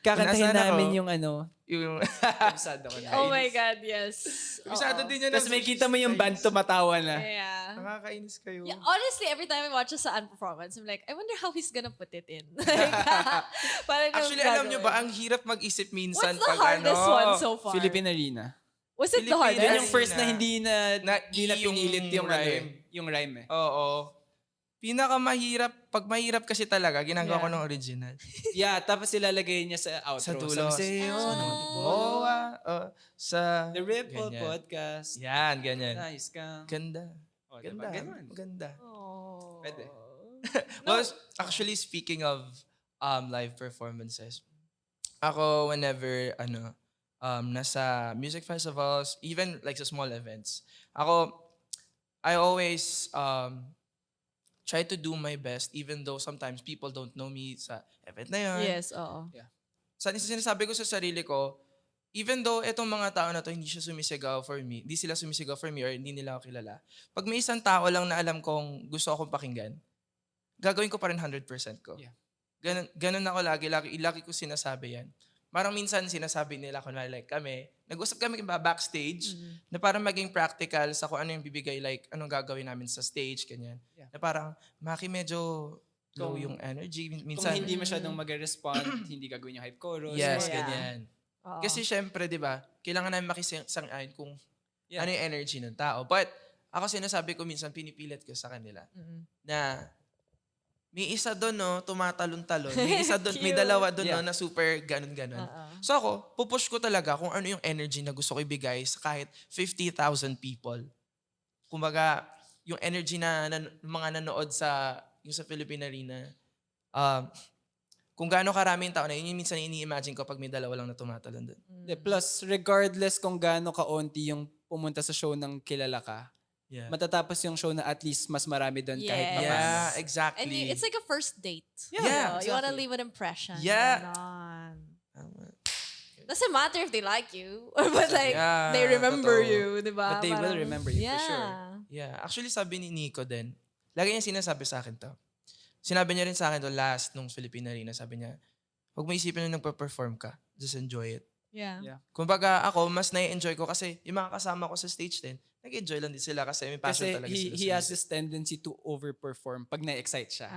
kakantahin Nasaan ako? namin yung ano, yung, kabisado ko na. Oh my God, yes. Kabisado Oo. din yun. Tapos may kita mo yung band tumatawa na. Yeah. Nakakainis kayo. Yeah, honestly, every time I watch a Saan performance, I'm like, I wonder how he's gonna put it in. Like, parang Actually, yung alam nyo ba, gagawin. ang hirap mag-isip minsan What's the pag hardest ano, one so far? Philippine Arena. Was it the Philippine hardest? Yan Arena. yung first na hindi na Na-E yung pinilit yung rhyme. yung rhyme eh. Oo. Pinakamahirap, pag mahirap kasi talaga, ginagawa ko Yeah. ng original. Yeah, tapos ilalagay niya sa outro. Sa dulo. Sabi, Sa... The Ripple ganyan. Podcast. Yan, ganyan. Nice ka. Ganda. Oh, diba? Ganda. Ganun. Maganda. Oh. Pwede. Well, actually, speaking of live performances, ako whenever nasa music festivals, even like sa small events, I always try to do my best even though sometimes people don't know me sa event na yun. Yes, oo. Sinasabi ko sa sarili ko, even though itong mga tao na to hindi siya sumisigaw for me, hindi sila sumisigaw for me or hindi nila ako kilala, pag may isang tao lang na alam kong gusto akong pakinggan, gagawin ko pa rin 100% ko. Yeah. Ganun ako lagi ko sinasabi yan. Parang minsan sinasabi nila kung like kami, nag-usap kami backstage na parang maging practical sa kung ano yung bibigay, like anong gagawin namin sa stage, ganyan. Yeah. Na parang, Maki, medyo low Kung- yung energy. Kung Minsan, hindi masyadong mag-respond, hindi gagawin yung hype chorus. yes, Yeah. ganyan. Oo. Kasi syempre, di ba, kailangan namin makisang-ayon kung Yeah. ano yung energy ng tao. But ako sinasabi ko minsan, pinipilit ko sa kanila na may isa doon, no, tumatalon-talon. May isa doon, may Cute. dalawa doon, Yeah. no, na super ganun-ganun. Oo. So ako, pupush ko talaga kung ano yung energy na gusto ko ibigay sa kahit 50,000 people. Kumbaga, yung energy na mga nanood yung sa Philippine Arena, kung gaano karaming tao na, yun yung minsan ini-imagine ko pag may dalawa lang na tumatalon doon. Plus, regardless kung gaano ka-onti yung pumunta sa show ng kilala ka, Yeah. matatapos yung show na at least mas marami doon kahit Yes. paano. Yeah, exactly. And it's like a first date. Yeah, You wanna exactly. leave an impression. Yeah. Ganon. Tama. Doesn't matter if they like you, but like, Yeah, they remember totoo. you, di ba? But they will Parang- remember you for yeah. sure. Yeah. Actually, sabi ni Nico din, lagi niya sinasabi sa akin to. Sinabi niya rin sa akin to last nung Philippine Arena. Sabi niya, huwag mo isipin na nagpa-perform ka. Just enjoy it. Yeah. Yeah. Kumbaga ako, mas nai-enjoy ko kasi yung mga kasama ko sa stage din, nag-enjoy lang din sila kasi may passion Kasi talaga sila he sa has music. this tendency to overperform pag na-excite siya.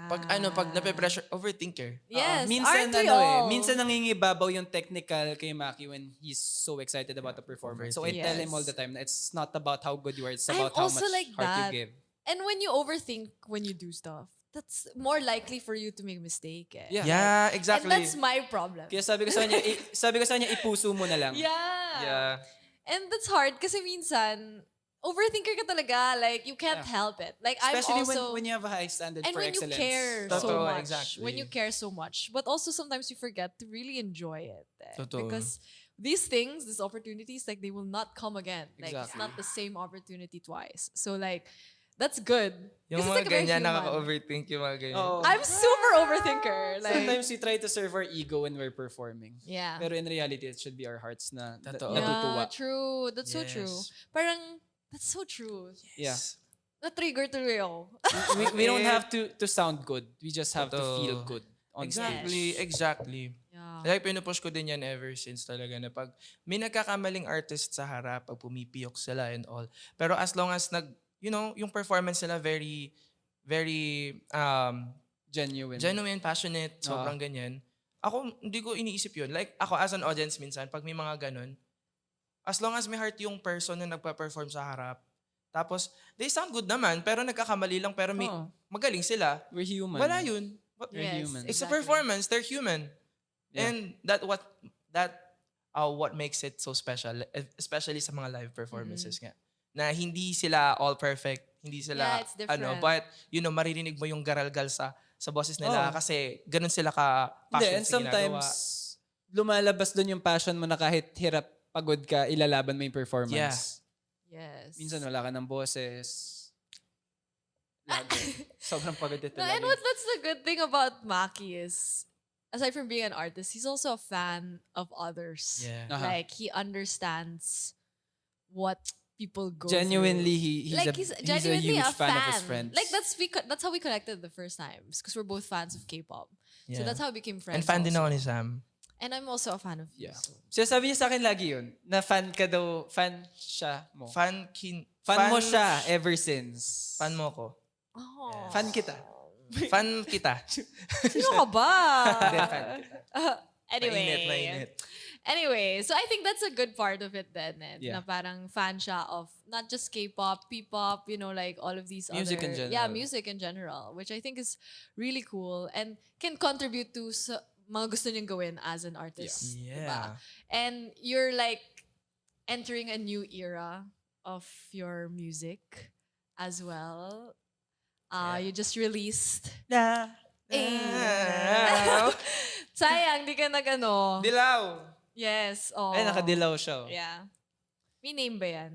Pag nape-pressure, overthinker. Yes, Minsan aren't we all? minsan nangingibabaw yung technical kay Maki when he's so excited about the performance. So I tell him Yes. all the time na it's not about how good you are, it's I'm about how also much like heart that. you give. And when you overthink when you do stuff, that's more likely for you to make a mistake. Eh. Yeah. Yeah, And exactly. that's my problem. Kaya sabi ko sa kanya ipuso mo na lang. Yeah. Yeah. And that's hard kasi minsan, overthinker ka talaga. Like, you can't help it. Like, Especially I'm also... when you have a high standard and for when you excellence. care so Totoo, much. exactly. When you care so much. But also sometimes you forget to really enjoy it. Totoo. Because these things, these opportunities, like, they will not come again. Like, it's Exactly. not the same opportunity twice. So, like, that's good. Yung Kasi mga it's like very ganyan, human. nakaka-overthink yung mga ganyan. Oo. I'm super overthinker. Like, Sometimes we try to serve our ego when we're performing. yeah. Pero in reality, it should be our hearts na Totoo. natutuwa. Yeah, true. That's so true. Yes. Parang, that's so true. Yeah. Na-trigger tuloy ako. We don't have to sound good. We just have to Totoo. feel good on Exactly, stage. exactly. Yeah. Like, pinupush ko din yan ever since talaga na pag may nagkakamaling artist sa harap, pag pumipiyok sila and all. Pero as long as yung performance nila very, very Genuine. genuine, passionate, sobrang ganyan. Ako, hindi ko iniisip yun. Like, ako as an audience minsan, pag may mga ganun, as long as may heart yung person na nagpa-perform sa harap, tapos, they sound good naman, pero nagkakamali lang, pero Oo. magaling sila, We're human. wala yun. We're Yes, human. It's a exactly. performance. They're human. Yeah. And what makes it so special, especially sa mga live performances nga. Na hindi sila all perfect, hindi sila Yeah, it's different. but maririnig mo yung garalgal sa boses nila Oh. kasi ganun sila ka Hindi, passionate and sa ginagawa. sometimes, lumalabas doon yung passion mo na kahit hirap, pagod ka, ilalaban mo yung performance. Yes. Minsan wala ka ng boses. Lagi. Sobrang pagod ito. No, and that's the good thing about Maki is, aside from being an artist, he's also a fan of others. Yeah. Uh-huh. Like, he understands what people go Genuinely, through. he's a genuinely huge fan of his friends. Like, that's how we connected the first times because we're both fans of K-pop. So Yeah. that's how we became friends. And fan din also. ako ni Sam. And I'm also a fan of you. Yeah. So. So sabi niya sa akin lagi yun, na fan ka daw, fan siya mo. Fan Fan mo siya ever since. Fan mo ko. Oh. Fan kita. Fan kita. Sino ka ba? Hindi, fan kita. Anyway. Mainit. Anyway, so I think that's a good part of it then. Yeah. Na parang fan siya of not just K-pop, P-pop, like all of these Music other... in general. Yeah, music in general. Which I think is really cool and can contribute to mga gusto niyang gawin as an artist. Yeah. Diba? And you're like entering a new era of your music as well. You just released... Sayang, di ka nag-ano. Dilaw. Yes. Oh. Ay, nakadilaw siya. Oh. Yeah. May name ba yan?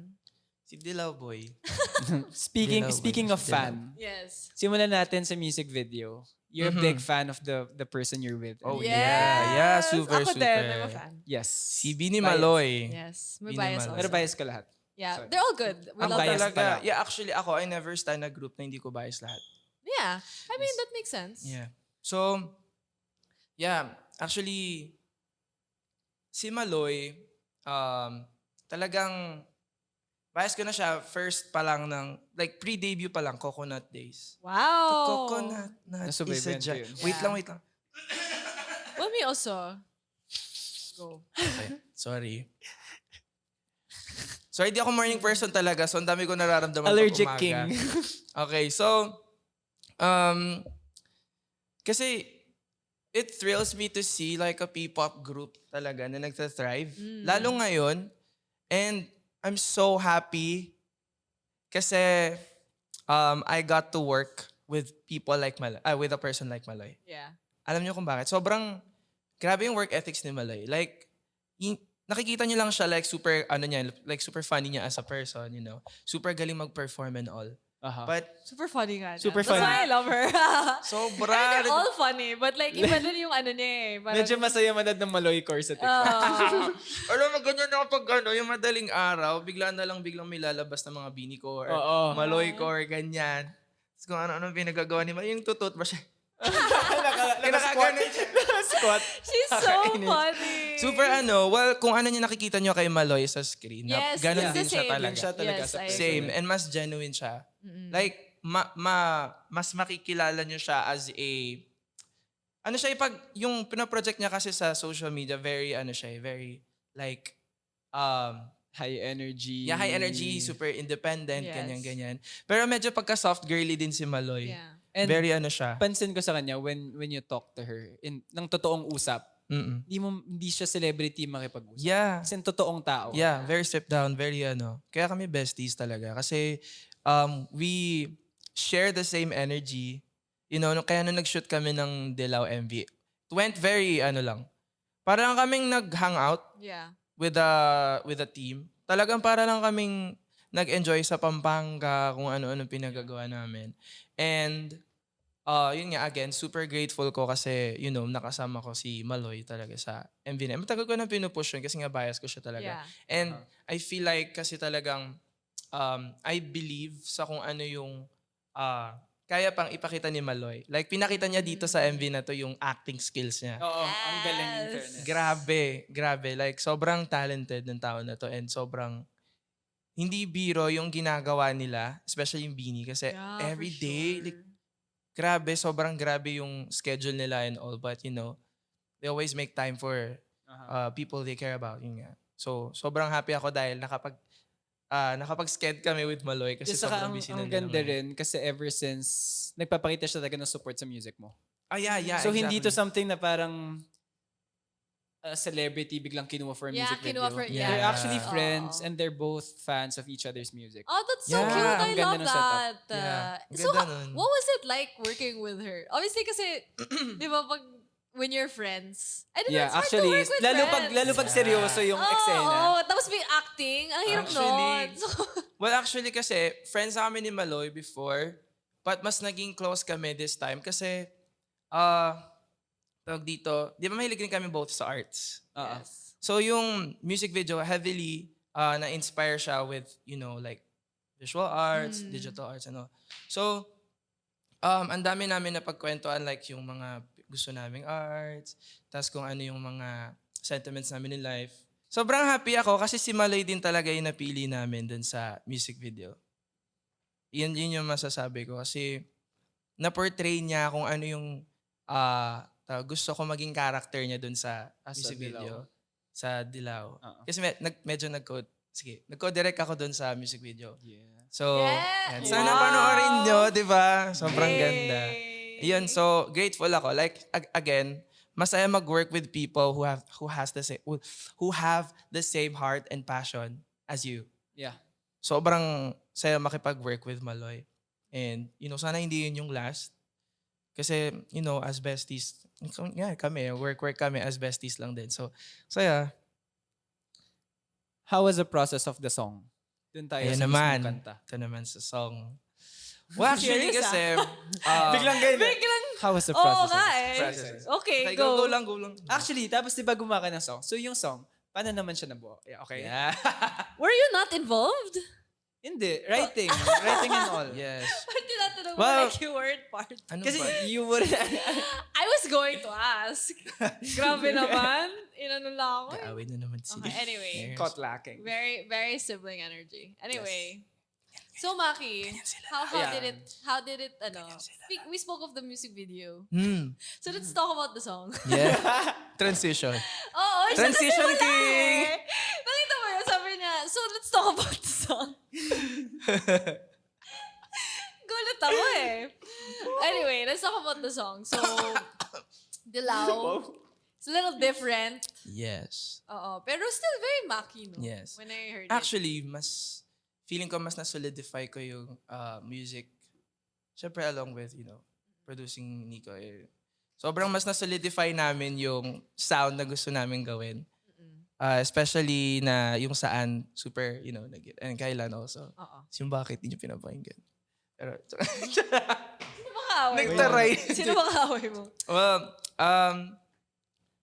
Si Dilaw Boy. Speaking Dilaw. of fan, Yes. simulan natin sa music video. You're a big fan of the person you're with. Oh, Yes. yeah, super, Ako super. din, I'm a fan. Yes. Si Bini Bias. Maloy. Yes. May Hindi bias naman. also. Pero bias ko lahat. Yeah. Sorry. They're all good. We Ang love bias them. pala. Yeah, actually ako, I never stand a group na hindi ko bias lahat. Yeah. I mean, that makes sense. Yeah. So, yeah, actually, si Maloy, talagang, bias ko na siya first pa lang ng, like pre-debut pa lang, Coconut Days. Wow. Coconut Nut Nasa is a Bebente jar. yun. Wait Yeah. lang. Well, me also. Go. Okay, sorry. Sorry, di ako morning person talaga, so ang dami ko nararamdaman Allergic pag umaga. king. Okay, so, kasi, it thrills me to see like a P-pop group talaga na nagtathrive. Lalo ngayon, and I'm so happy kasi I got to work with people like with a person like Maloy. Yeah. Alam niyo kung bakit? Sobrang grabe yung work ethics ni Maloy. Like, nakikita niyo lang siya like super, like super funny niya as a person, Super galing mag-perform and all. Aha. But, Super funny nga. niya. Super That's funny. why I love her. sobra. They're all funny. But like, iba din yung ano niya eh. Parang, Medyo masaya manad ng Maloy core sa TikTok. Alam mo, ganyan ako pag yung madaling araw, biglang may lalabas na mga Bini ko or Oo. Maloy ko or ganyan. Tapos kung ano pinagagawa ni Maloy, yung tututbrush. Nakaganon siya. Squat. she's so funny. Super kung ano niya nakikita niyo kay Maloy sa screen, Yes, ganun it's din the siya same. talaga. Yun siya talaga Yes, sa I person. Same, and mas genuine siya. Like, mas makikilala niyo siya as a, yung pinaproject niya kasi sa social media, very, very, like, High energy. yeah, high energy, super independent, Yes. ganyan. Pero medyo pagka-soft girly din si Maloy. Yeah. And Very siya. pansin ko sa kanya when you talk to her, nang totoong usap, Mm-mm. Hindi siya celebrity makipag-usap. Yeah. Kasi totoong tao. Yeah, very stripped down, very Kaya kami besties talaga. Kasi we share the same energy. Kaya nung nag-shoot kami ng Dilaw MV, it went very lang. Parang kaming nag-hangout Yeah. with a team. Talagang para lang kaming nag-enjoy sa Pampanga, kung ano-ano pinagagawa namin. And yun nga, again, super grateful ko kasi, nakasama ko si Maloy talaga sa MV na. Matagal ko na pinupush yun kasi nga bias ko siya talaga. Yeah. And I feel like kasi talagang I believe sa kung ano yung kaya pang ipakita ni Maloy. Like, pinakita niya dito sa MV na to yung acting skills niya. Oo, ang galing in Yes. fairness. Grabe. Like, sobrang talented ng tao na to and sobrang hindi biro yung ginagawa nila, especially yung Beanie kasi Yeah, every for day, sure. like, sobrang grabe yung schedule nila and all. But, they always make time for people they care about. Yun nga. So, sobrang happy ako dahil nakapag-sked kami with Maloy kasi Kasi saka sobrang busy na ang nila ganda ngayon. rin kasi ever since nagpapakita siya talaga ng support sa music mo. Yeah, So exactly. hindi to something na parang celebrity biglang kinuha for a Yeah, music video. kinuha for- yeah. They're actually Oo. friends and they're both fans of each other's music. Oh, that's so Yeah, cute. ang I ganda love ng setup. that. Yeah, ang So, ganda nun. what was it like working with her? Obviously, kasi, di ba, when you're friends, I don't know, Yeah, it's hard actually, to work with lalo friends. pag seryoso yung eksena. Oo, tapos may acting. Ang hirap Actually, nun. So, Well, actually kasi, friends kami ni Maloy before, but mas naging close kami this time kasi, tawag dito, di ba mahilig rin kami both sa arts? yes. So yung music video, heavily na-inspire siya with, like, visual arts, digital arts, So, ang dami namin na pagkwentuhan, like yung mga gusto naming arts, tas kung ano yung mga sentiments namin in life. Sobrang happy ako kasi si Maloy din talaga yung napili namin dun sa music video. Yun yung masasabi ko kasi na-portray niya kung ano yung gusto ko maging character niya dun sa music Dilaw. video. Sa Dilaw. Oo. Kasi medyo nag-co-direct ako dun sa music video. Yeah. So, Yeah. yan. Sana Wow. panoorin nyo, di ba? Sobrang Yay. ganda. Yun, so grateful ako. Like, again, masaya mag-work with people who have the same heart and passion as you. Yeah. Sobrang saya makipag-work with Maloy. And, sana hindi yun yung last. Kasi, as besties, kami, work kami as besties lang din. So, saya. How was the process of the song? Dun tayo Ayan sa naman. mismong kanta. Ito naman sa song. Well, actually Curious, kasi, Biglang ganyan. Biglang, How was the oo process? nga of the eh. process. Okay, okay, go. go lang. Actually, tapos di ba gumawa ka ng song? So yung song, paano naman siya nabuo? Yeah, okay. Yeah. Were you not involved? Hindi, writing. Writing and all. Yes. Ba't tinatanong mo Well, like keyword part? Ano Kasi ba? you were... I was going to ask. Grabe naman. Inano lang ako eh. Kaaway na naman si Okay, anyway. Yes. Caught lacking. Very, very sibling energy. Anyway. So Maki, how Yeah. did it, we spoke of the music video. So let's Hmm. talk about the song. Yeah. Transition. Oo, siya kasi Transition wala king! eh. Nakita mo yun, sabi niya, so let's talk about the song. Gulat ako eh. Anyway, let's talk about the song. So, Dilaw, it's a little different. Yes. Oo, pero still very Maki, no? Yes. When I heard it. Actually, feeling ko mas na-solidify ko yung music. Siyempre along with, producing Nico. Sobrang mas na-solidify namin yung sound na gusto namin gawin. Especially na yung saan super, and kailan also. Oo. Yung bakit hindi nyo pinapakinggan. Pero, Sino ba kaaway mo? Nagtaray. Sino ba kaaway mo? well,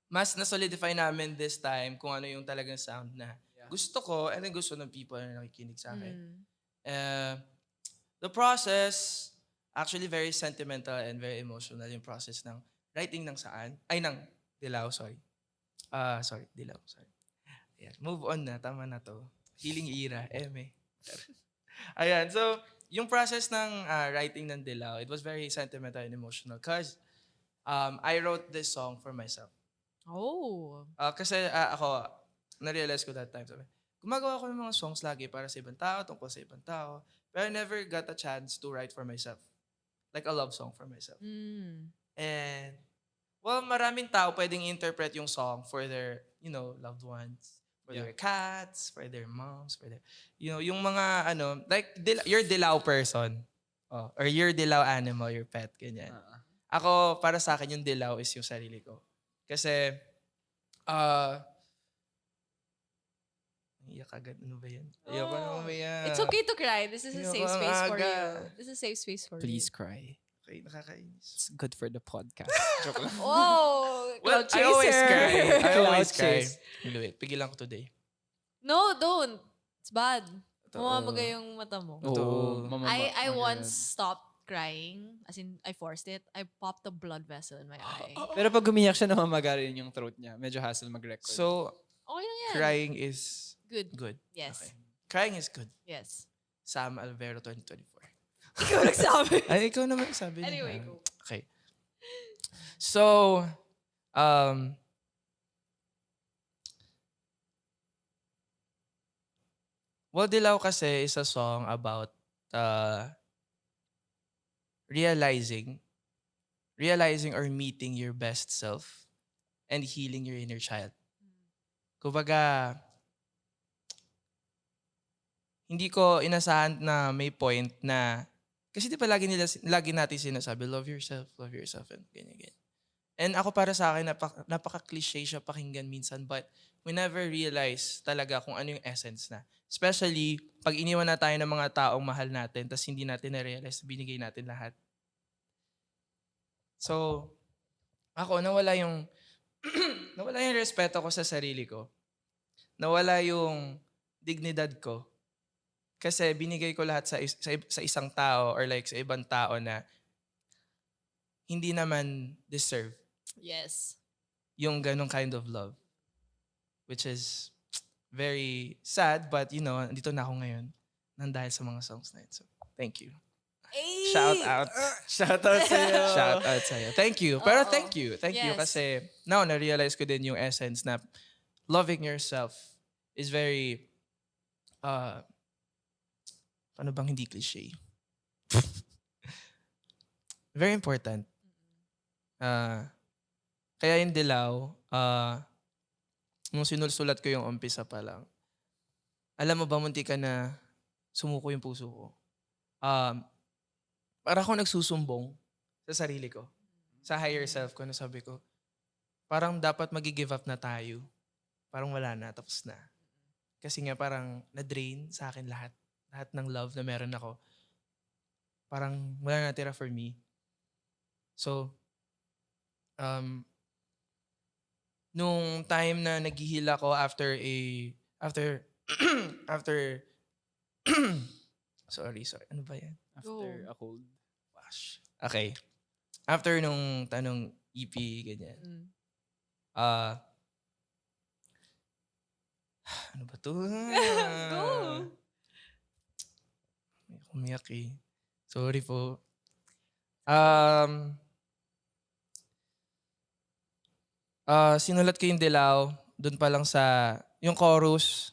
mas na-solidify namin this time kung ano yung talagang sound na gusto ko and then gusto ng people na nakikinig sa akin. The process, actually very sentimental and very emotional yung process ng writing ng Dilaw, sorry. Dilaw, sorry. Ayan, move on na, tama na to. Healing era, Ayan, so yung process ng writing ng Dilaw, it was very sentimental and emotional because I wrote this song for myself. Oh. Kasi ako, na-realize ko that time, gumagawa ko ng mga songs lagi para sa ibang tao, tungkol sa ibang tao, pero I never got a chance to write for myself. Like a love song for myself. And Well, maraming tao pwedeng interpret yung song for their, loved ones. For Yeah. their cats, for their moms, for their, yung mga, like, you're dilaw person. Oh, or you're dilaw animal, your pet, ganyan. Ako, para sa akin, yung dilaw is yung sarili ko. Kasi, iyak agad. Ano ba yan? Ayoko na mamaya. It's okay to cry. This is a safe Ayoko space for aga. you. This is a safe space for Please you. cry. Okay, nakakainis. It's good for the podcast. Joke lang. Oh, Well, cloud I always chaser. cry. I always Cloud cry. chase. Wait, pigilan ko today. No, don't. It's bad. Totoo. Mamamaga yung mata mo. Totoo. I once stopped crying. As in, I forced it. I popped a blood vessel in my eye. Pero pag umiyak siya, namamaga rin yung throat niya. Medyo hassle mag-record. So, Okay lang yan. crying is Good. good. Yes. Okay. Crying is good. Yes. Sam Alvero 2024. Ikaw nagsabi. Ay, ikaw naman sabi niya. Anyway, go. Okay. So, well, Dilaw kasi is a song about realizing or meeting your best self and healing your inner child. Kumbaga, hindi ko inasahan na may point na, kasi di ba lagi natin sinasabi, love yourself, and ganyan. And ako para sa akin, napaka-cliche siya pakinggan minsan, but we never realize talaga kung ano yung essence na. Especially, pag iniwan na tayo ng mga taong mahal natin, tapos hindi natin na-realize na binigay natin lahat. So, ako, nawala yung respeto ko sa sarili ko. Nawala yung dignidad ko. Kasi binigay ko lahat sa isang tao or like sa ibang tao na hindi naman deserve Yes. yung ganong kind of love. Which is very sad, but andito na ako ngayon nang dahil sa mga songs na yun. So, thank you. Ay! Shout out. Shout out sa'yo. Shout out sa'yo. Thank you. Pero Oo. thank you. Thank you Yes. kasi now na-realize ko din yung essence na loving yourself is very, ano bang hindi cliche? Very important. Kaya yung Dilaw, nung sinulsulat ko yung umpisa pa lang, alam mo ba, munti ka na sumuko yung puso ko. Para ako nagsusumbong sa sarili ko, sa higher self ko, na sabi ko, parang dapat magi-give up na tayo. Parang wala na, tapos na. Kasi nga parang na-drain sa akin lahat. Lahat ng love na meron ako. Parang wala na natira for me. So, nung time na naghihil ako after sorry, ano ba yan? After a cold. Wash. Okay. After nung tanong EP, ganyan. Mm. Ano ba to? Go! Umiyak eh. Sorry po. Sinulat ko yung Dilaw, dun pa lang sa, yung chorus,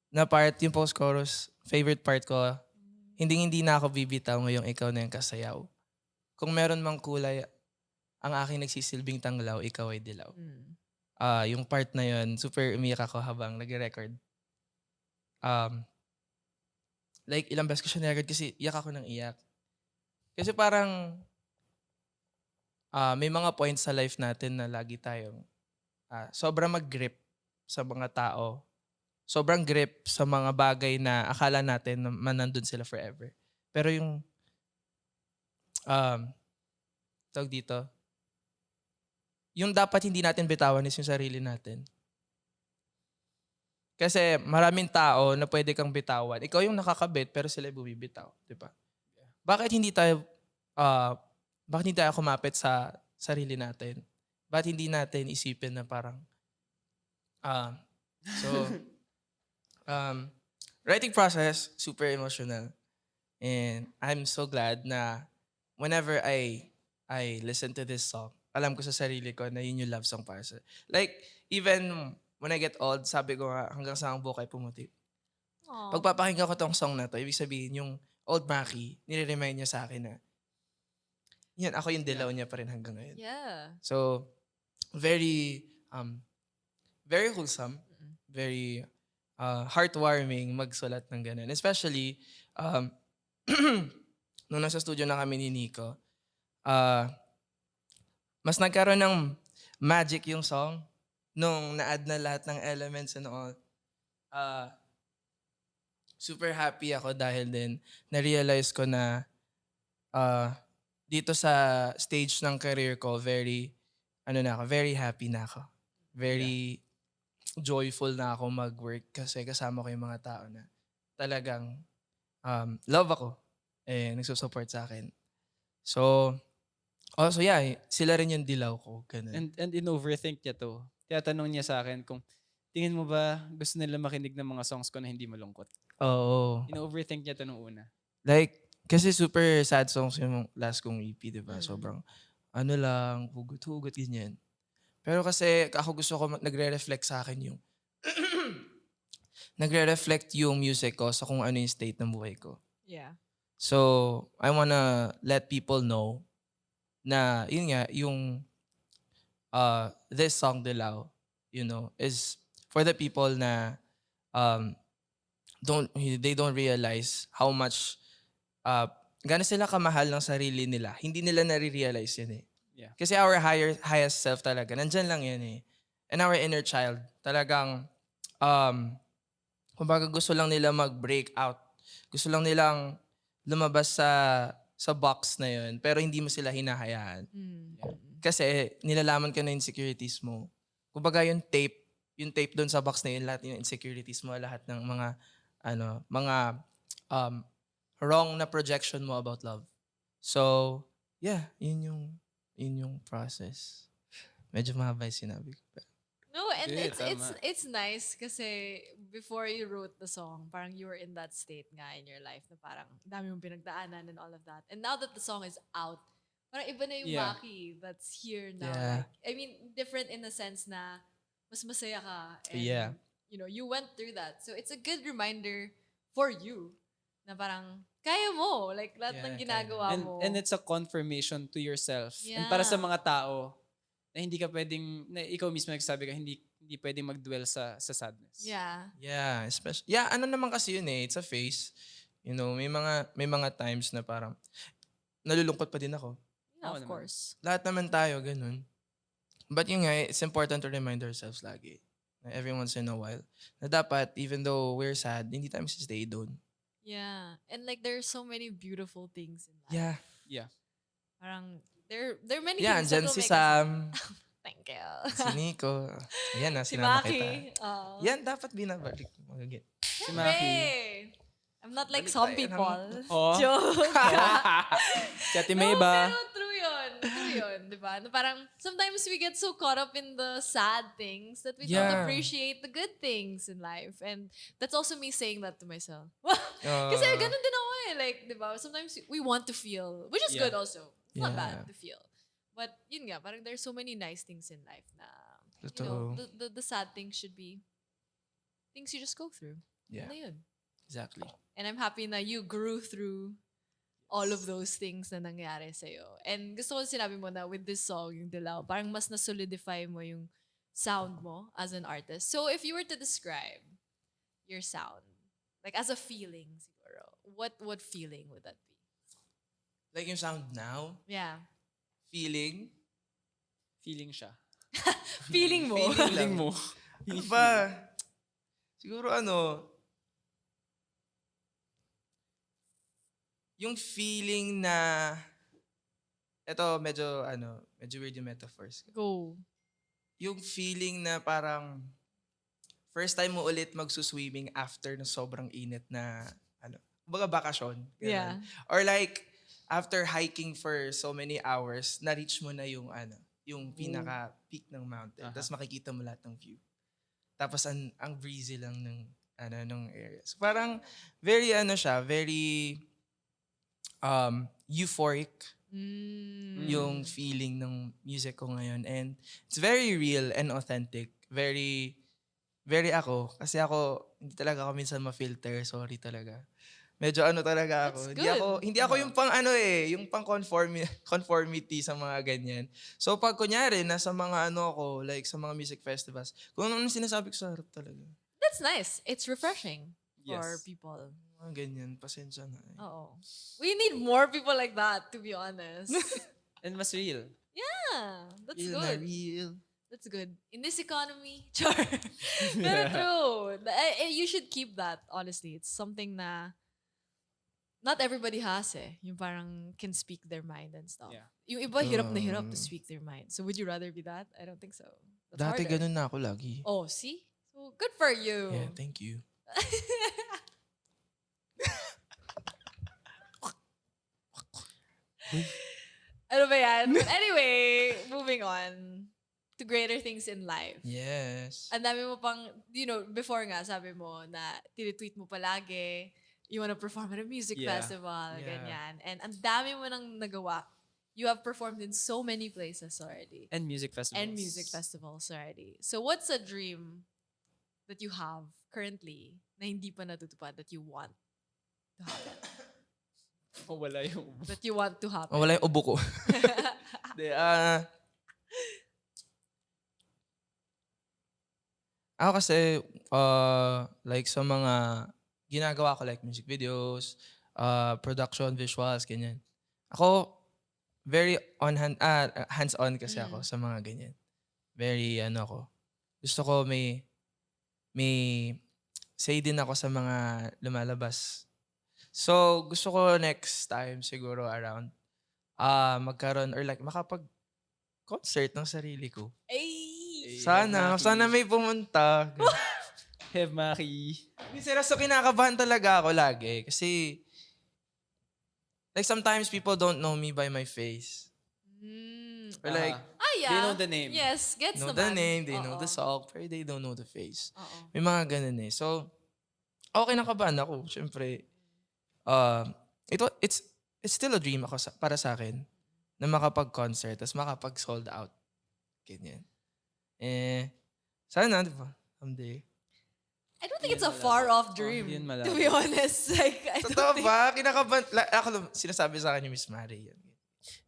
na part, yung post-chorus, favorite part ko, hindi na ako bibitaw ngayong ikaw na yung kasayaw. Kung meron mang kulay, ang aking nagsisilbing tanglaw, ikaw ay dilaw. Mm. Yung part na yun, super umiyak ako habang nag-record. Like, ilang beses ko siya na-record kasi iyak ako ng iyak. Kasi parang, may mga points sa life natin na lagi tayong sobrang mag-grip sa mga tao. Sobrang grip sa mga bagay na akala natin na nandun sila forever. Pero yung, tawag dito, yung dapat hindi natin bitawan is yung sarili natin. Kasi maraming tao na pwede kang bitawan. Ikaw yung nakakabit pero sila bumibitaw. Diba? Bakit hindi tayo kumapit sa sarili natin? Bakit hindi natin isipin na parang, writing process, super emotional. And I'm so glad na whenever I listen to this song, alam ko sa sarili ko na yun yung love song para sa. Like, even when I get old, sabi ko nga, hanggang sa ang buhok ay pumuti. Aw. Pagpapakinggan ko tong song na to, ibig sabihin yung old Maki, nire-remind niya sa akin na yan, ako yung dilaw niya pa rin hanggang ngayon. Yeah. So, very, very wholesome, very heartwarming magsulat ng ganun. Especially, nung nasa studio na kami ni Nico, mas nagkaroon ng magic yung song nung na-add na lahat ng elements and all. Super happy ako dahil din na-realize ko na dito sa stage ng career ko, very happy na ako. Very joyful na ako mag-work kasi kasama ko yung mga tao na talagang love ako eh nagsusupport sa akin. So, also yeah, sila rin yung dilaw ko. Ganun. And in-overthink niya to. Tiyatanong niya sa akin kung tingin mo ba gusto nila makinig ng mga songs ko na hindi malungkot? Oo. In-overthink niya to nung una. Like, kasi super sad songs yung last kong EP, diba? Sobrang, hugot-hugot, ganyan. Pero kasi ako gusto ko, nagre-reflect sa akin yung, nagre-reflect yung music ko sa kung ano yung state ng buhay ko. Yeah. So, I wanna let people know na, yun nga, yung this song, Dilaw, is for the people na they don't realize how much gaano sila kamahal ng sarili nila. Hindi nila nare-realize yun eh. Yeah. Kasi our highest self talaga, nandyan lang yan eh. And our inner child, talagang, kumbaga gusto lang nila mag-break out. Gusto lang nilang lumabas sa box na yun, pero hindi mo sila hinahayaan. Kasi nilalaman ka na insecurities mo. Kumbaga yung tape doon sa box na yun, lahat yung insecurities mo, lahat ng mga wrong na projection mo about love. So, yeah, yun yung process. Medyo mahaba yung sinabi ko. No, and Good, it's nice kasi before you wrote the song, parang you were in that state nga in your life na parang dami mong pinagdaanan and all of that. And now that the song is out, parang iba na yung Yeah. Maki that's here now. Yeah. Like, I mean, different in the sense na mas masaya ka. And, Yeah. you went through that. So it's a good reminder for you na parang kaya mo. Like, lahat Yeah, ng ginagawa mo. And it's a confirmation to yourself. And para sa Yeah. mga tao na hindi ka pwedeng, na ikaw mismo nagsabi ka, hindi pwedeng mag-dwell sa sadness. Yeah. Yeah, especially, ano naman kasi yun eh, it's a phase. May mga times na parang, nalulungkot pa din ako. Yeah, Oo of naman. course. Lahat naman tayo, ganun. But yun nga, it's important to remind ourselves lagi, na every once in a while, na dapat, even though we're sad, hindi tayo stay doon. Yeah. And like, there's so many beautiful things in life. Yeah. Yeah. Parang, there are many Yeah, things that andyan will si make us- Sam, Thank you. si Nico. Ayan na, Si sinama Maki. kita. Oh. Yan, dapat binabalik. Magigit. Si Hey! Maki. I'm not like Balik some tayo ng- people. Oh. Joke. Si Ate No, May ba? pero true yun. True yun, di ba? Na parang, sometimes we get so caught up in the sad things that we don't Yeah. appreciate the good things in life. And that's also me saying that to myself. Uh, Kasi ganun din ako eh. Like, di ba? Sometimes we want to feel, which is Yeah. good also. It's not Yeah. bad to feel. But yun nga, parang there's so many nice things in life na, Totoo. the sad things should be things you just go through. Yeah, Ano yun? exactly. And I'm happy na you grew through all of those things na nangyari sa'yo. And gusto ko sinabi mo na with this song, yung Dilaw, parang mas na-solidify mo yung sound mo as an artist. So if you were to describe your sound, like as a feeling siguro, what feeling would that be? Like yung sound now, Yeah. feeling, Feeling siya. Feeling mo. Feeling mo. ano ba? Siguro yung feeling na, eto medyo weird yung metaphors. Go. Yung feeling na parang, first time mo ulit magsuswimming after na sobrang init na, kumbaga bakasyon. ganun. Yeah. Or like, after hiking for so many hours, na-reach mo na yung yung pinaka-peak ng mountain. Aha. Tapos makikita mo lahat ng view. Tapos ang breezy lang ng area. So parang very very euphoric yung feeling ng music ko ngayon. And it's very real and authentic. Very, very ako. Kasi ako, hindi talaga ako minsan ma-filter. Sorry talaga. Medyo ano talaga That's ako. good. Hindi ako yung pang ano yung pang conformity sa mga ganyan. So pag kunyari, nasa mga ano ako, like sa mga music festivals, kung ano sinasabi ko sa harap talaga. That's nice. It's refreshing for Yes. people. Mga ganyan, pasensya na. Oo. We need more people like that, to be honest. And mas real. Yeah, that's Real na good. real. That's good. In this economy, char. Pero true. You should keep that, honestly. It's something na not everybody has yung parang can speak their mind and stuff. Yeah. Yung iba hirap na hirap to speak their mind. So would you rather be that? I don't think so. That's Dati harder. ganun na ako lagi. Oh, see? So good for you. Yeah, thank you. Ano ba yan? But anyway, moving on to greater things in life. Yes. Ang dami mo pang, before nga, sabi mo na tinitweet mo palagi, you wanna perform at a music Yeah. festival, Yeah. ganyan. And ang dami mo nang nagawa. You have performed in so many places already. And music festivals. And music festivals already. So what's a dream that you have currently na hindi pa natutupad that you want to happen? Oh, wala yung... That you want to happen? Oh, wala yung ubo ko. Hindi, ako kasi, like sa mga ginagawa ko, like music videos, production, visuals, ganyan. Ako, very hands-on kasi ako sa mga ganyan. Very, gusto ko may say din ako sa mga lumalabas. So, gusto ko next time siguro around magkaroon or like makapag-concert ng sarili ko. Ay! Sana may pumunta. Have Maki. Hindi seryoso, kinakabahan talaga ako lagi. Kasi, like sometimes people don't know me by my face. Or like, Yeah. They know the name. Yes, gets know naman. the name, they know the Oo. song, pero they don't know the face. Oo. May mga ganun eh. So, okay nakabahan ako. Siyempre, it's still a dream ako para sa akin na makapag-concert tapos makapag-sold out. Ganyan. Sana, di ba? Someday. I don't think it's a far-off dream, hindi yun to malabo. be honest. Like, I don't Totoo think... ba? Kinakabahan. Ako, sinasabi sa akin ni Miss Mary. Yan.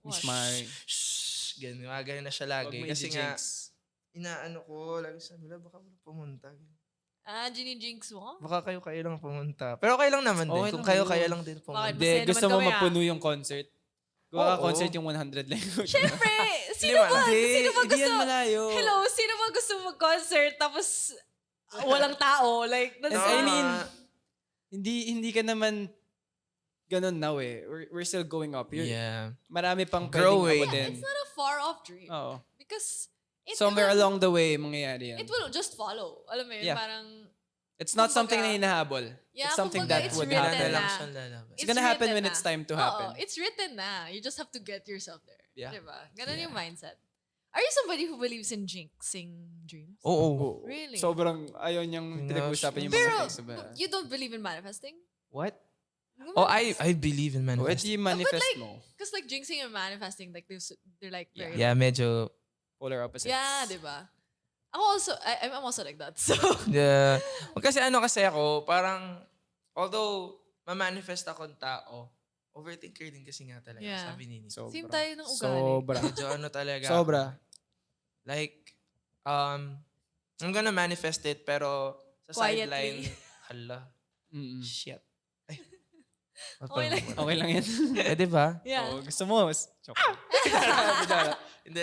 Miss What? Mari. Shhh! Ganyan. Mga ganyan na siya Huwag lagi. mo Kasi nga, i-jinx. inaano ko, lagi sabi nila, baka wala pumunta. Jinx mo? Baka kayo lang pumunta. Pero okay lang naman din. Okay Kung lang kayo yun. lang din pumunta. Bakit? Hindi, Masaya gusto naman mo kami, mapuno yung concert. Gawa ka Oo. concert yung 100 lang. Siyempre! Sino ba? Sino ba Hindi gusto? yan malayo. Hello? Sino ba gusto mag-concert tapos walang tao? Like, that's I mean, Ah, hindi ka naman ganun now eh. We're still going up. yeah. Marami pang Growing. pwedeng abutin. it's not a far-off dream. Oo. Because Somewhere will, along the way, mangyayari yan. it will just follow. Alam mo yun, Yeah. parang, It's not Kumbaga- something na hinahabol. Yeah, It's something kumbaga, that it's would written happen. na. Lang siyang lalabas. It's gonna happen written when na. it's time to Oo, happen. it's written na. You just have to get yourself there. Yeah. Diba? Ganun yung mindset. Are you somebody who believes in jinxing dreams? Oo. Really? Sobrang ayaw niyang pinag-usapan yung Pero, mga things. Diba? you don't believe in manifesting? What? Oh, I believe in What manifesting. do you manifest like, mo? Because like jinxing and manifesting, like they're like very... Yeah, medyo... Polar opposites. Yeah, diba? I'm also like that. So, Yeah. Kasi ako, parang, although, ma-manifest akong tao, overthinker din kasi nga talaga, Yeah. sabi ni Nick. same tayo ng ugali. Sobra. Medyo talaga. Sobra. Like, I'm gonna manifest it, pero sa Quietly. sideline, hala, Mm-mm. shit. Ay. Okay lang. Okay lang yan. Eh, di ba? Yeah. Oh, gusto mo? Joke. Hindi,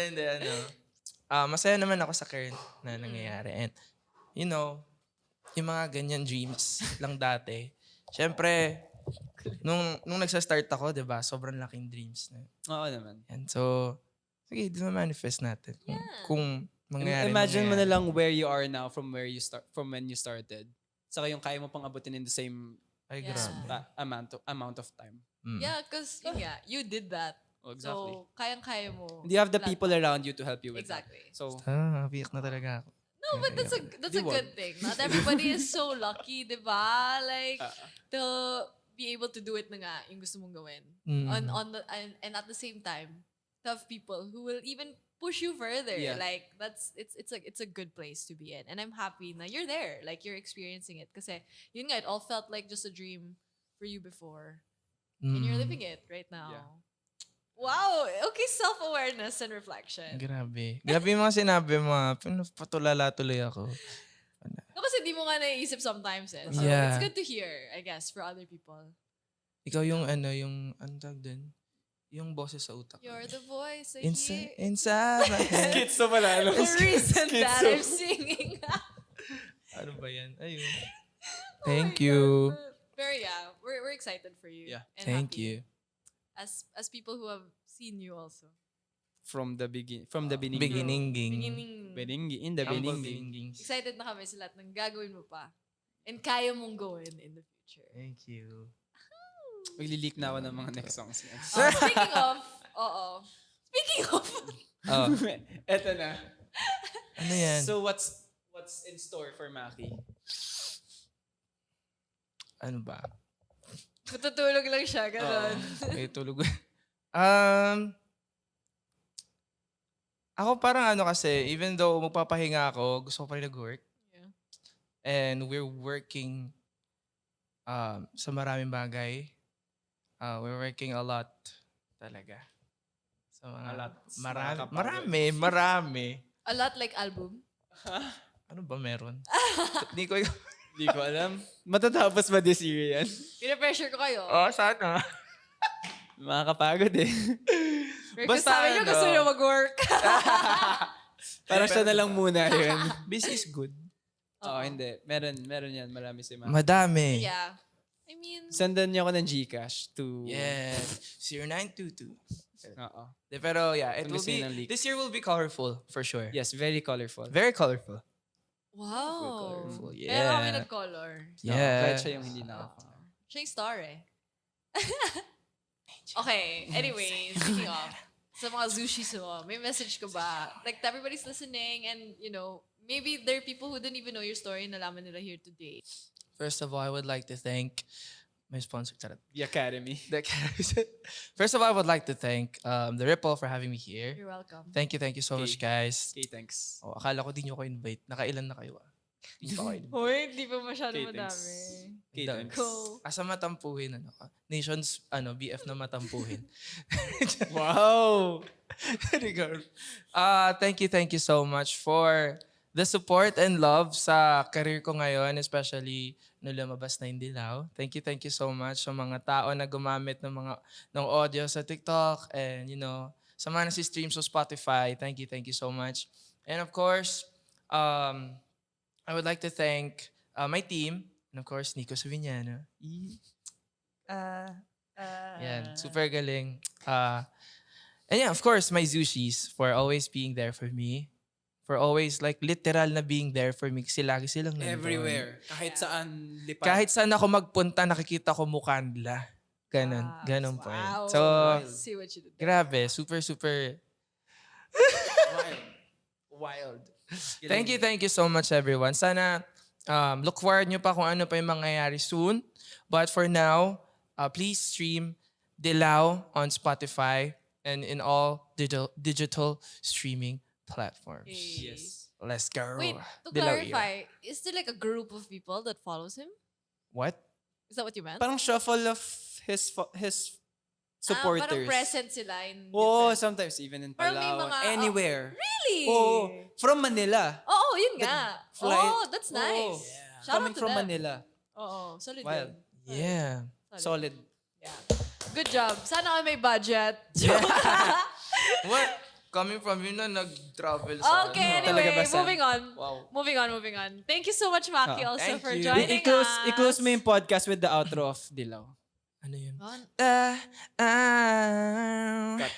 masaya naman ako sa current na nangyayari. And, yung mga ganyan dreams lang dati. Syempre, nung nagsa-start ako, di ba, sobrang laking dreams na. Oo naman. Yan. So, sige, di manifest natin. Kung mangyayari. Imagine mo na lang where you are now from when you started. Saka yung kaya mo pang abutin in the same Ay, Yeah. grabe. amount of time. Mm. Yeah, because you did that. Oh, exactly. So, kayang-kaya mo. And you have the lahat. people around you to help you with Exactly. that. So, Biyak na talaga ako. No, but that's a Di ba? good thing. Not everybody is so lucky, di ba? Like, to be able to do it na nga, yung gusto mong gawin. Mm. And at the same time, to have people who will even push you further. Yeah. Like, it's a good place to be in. And I'm happy na you're there. Like, you're experiencing it. Kasi, yun nga, it all felt like just a dream for you before. And you're Mm, living it right now. Yeah. Wow! Okay, self-awareness and reflection. Grabe. Grabe yung mga sinabi mo. Patulala tuloy ako. No, kasi di mo nga naiisip sometimes eh. So Yeah. it's good to hear, I guess, for other people. Ikaw yung ang tawag dun? Yung boses sa utak. You're the voice I hear. Inside my head. Schizo pala. The reason that Schizo. I'm singing. Ano ba yan? Ayun. Oh Thank my you. God. Pero yeah, we're excited for you. Yeah. And Thank happy. you. As people who have seen you also. From the beginning. Beginning. In the beginning. Excited na kami sa lahat ng gagawin mo pa. And kaya mong gawin in the future. Thank you. Maglileak na ako ng mga next songs niya. Speaking of, Speaking of, Oh, Eto na. ano yan? So what's in store for Maki? Ano ba? matutulog lang siya, gano'n. Okay, tulog. Ako parang ano kasi, even though magpapahinga ako, gusto ko pa rin nag-work. Yeah. And we're working sa maraming bagay. We're working a lot talaga. Sa mga A lot. marami. A lot like album. Ano ba meron? Hindi ko Hindi ko alam. Matatapos ba this year yan? Pina-pressure ko kayo. sana. Makakapagod eh. Pero basta sabi niyo ano. gusto niyo mag-work. Parang siya na lang muna yun. Busy is good. Oo, hindi. Meron yan. Marami si Maki. Madami. Yeah. I mean, Sendan niyo ako ng Gcash to... Yes. 0922. Oo. Pero yeah, it Kung will gusto be, niyo ng leak. this year will be colorful for sure. Yes, very colorful. Very colorful. wow. Colorful, Kaya kami yeah. nag-color. Yeah. Kahit Yeah. siya yung hindi nakaka. Siya yung star eh. Okay, anyway, speaking of, sa mga sushis mo, may message ka ba? Like, everybody's listening and, you know, maybe there are people who didn't even know your story and nalaman nila here today. First of all, I would like to thank my sponsor. Charot. The Academy. First of all, I would like to thank the Ripple for having me here. You're welcome. Thank you so much, guys. Okay, thanks. Oh, akala ko di nyo ko invite. Nakailan na kayo ah. Hindi pa kayo invite. Hoy, di pa masyado Okay, madami. thanks. Okay, Done. thanks. Cool. Asa matampuhin, ano ka? Nations, BF na matampuhin. Wow! Thank you so much for the support and love sa career ko ngayon, especially nung lumabas na yung Dilaw. Thank you so much sa mga tao na gumamit ng audio sa TikTok and sa mga nasi-stream sa Spotify. Thank you so much. And of course, I would like to thank my team and of course Nico Savignano. Yan, super galing. And yeah, of course, my Zushis for always being there for me. For always, like, literal na being there for me. Kasi lagi silang nandun. Everywhere. Kahit saan lipat. Kahit saan ako magpunta, nakikita ko mukha nila. Ganon. Wow. Ganon po. Wow. So, See what you did. grabe. Super Wild. Thank you so much, everyone. Sana look forward nyo pa kung ano pa yung mangyayari soon. But for now, please stream Dilaw on Spotify and in all digital streaming platforms. Hey. Yes. Let's go. Wait, to Dilaw era. clarify, is there like a group of people that follows him? What? Is that what you meant? Parang shuffle of his supporters. Parang present sila in Oo, different- sometimes even in Parang may Palawan. mga- Anywhere. Really? Oo. From Manila. Oo, yun nga. flight. Oh, that's nice. Oo. Shout Coming out to from them. Manila. Oo, solid Wild. yun. Yeah. Solid. Yeah. Good job. Sana may budget. What? Coming from you na nag-travel Okay, Talaga anyway, ba, Sam? moving on. Wow. Moving on. Thank you so much, Maki, also Thank for you. joining I-close us. mo yung podcast with the outro of Dilaw. Ano yun? On- Ah, ah, Cut.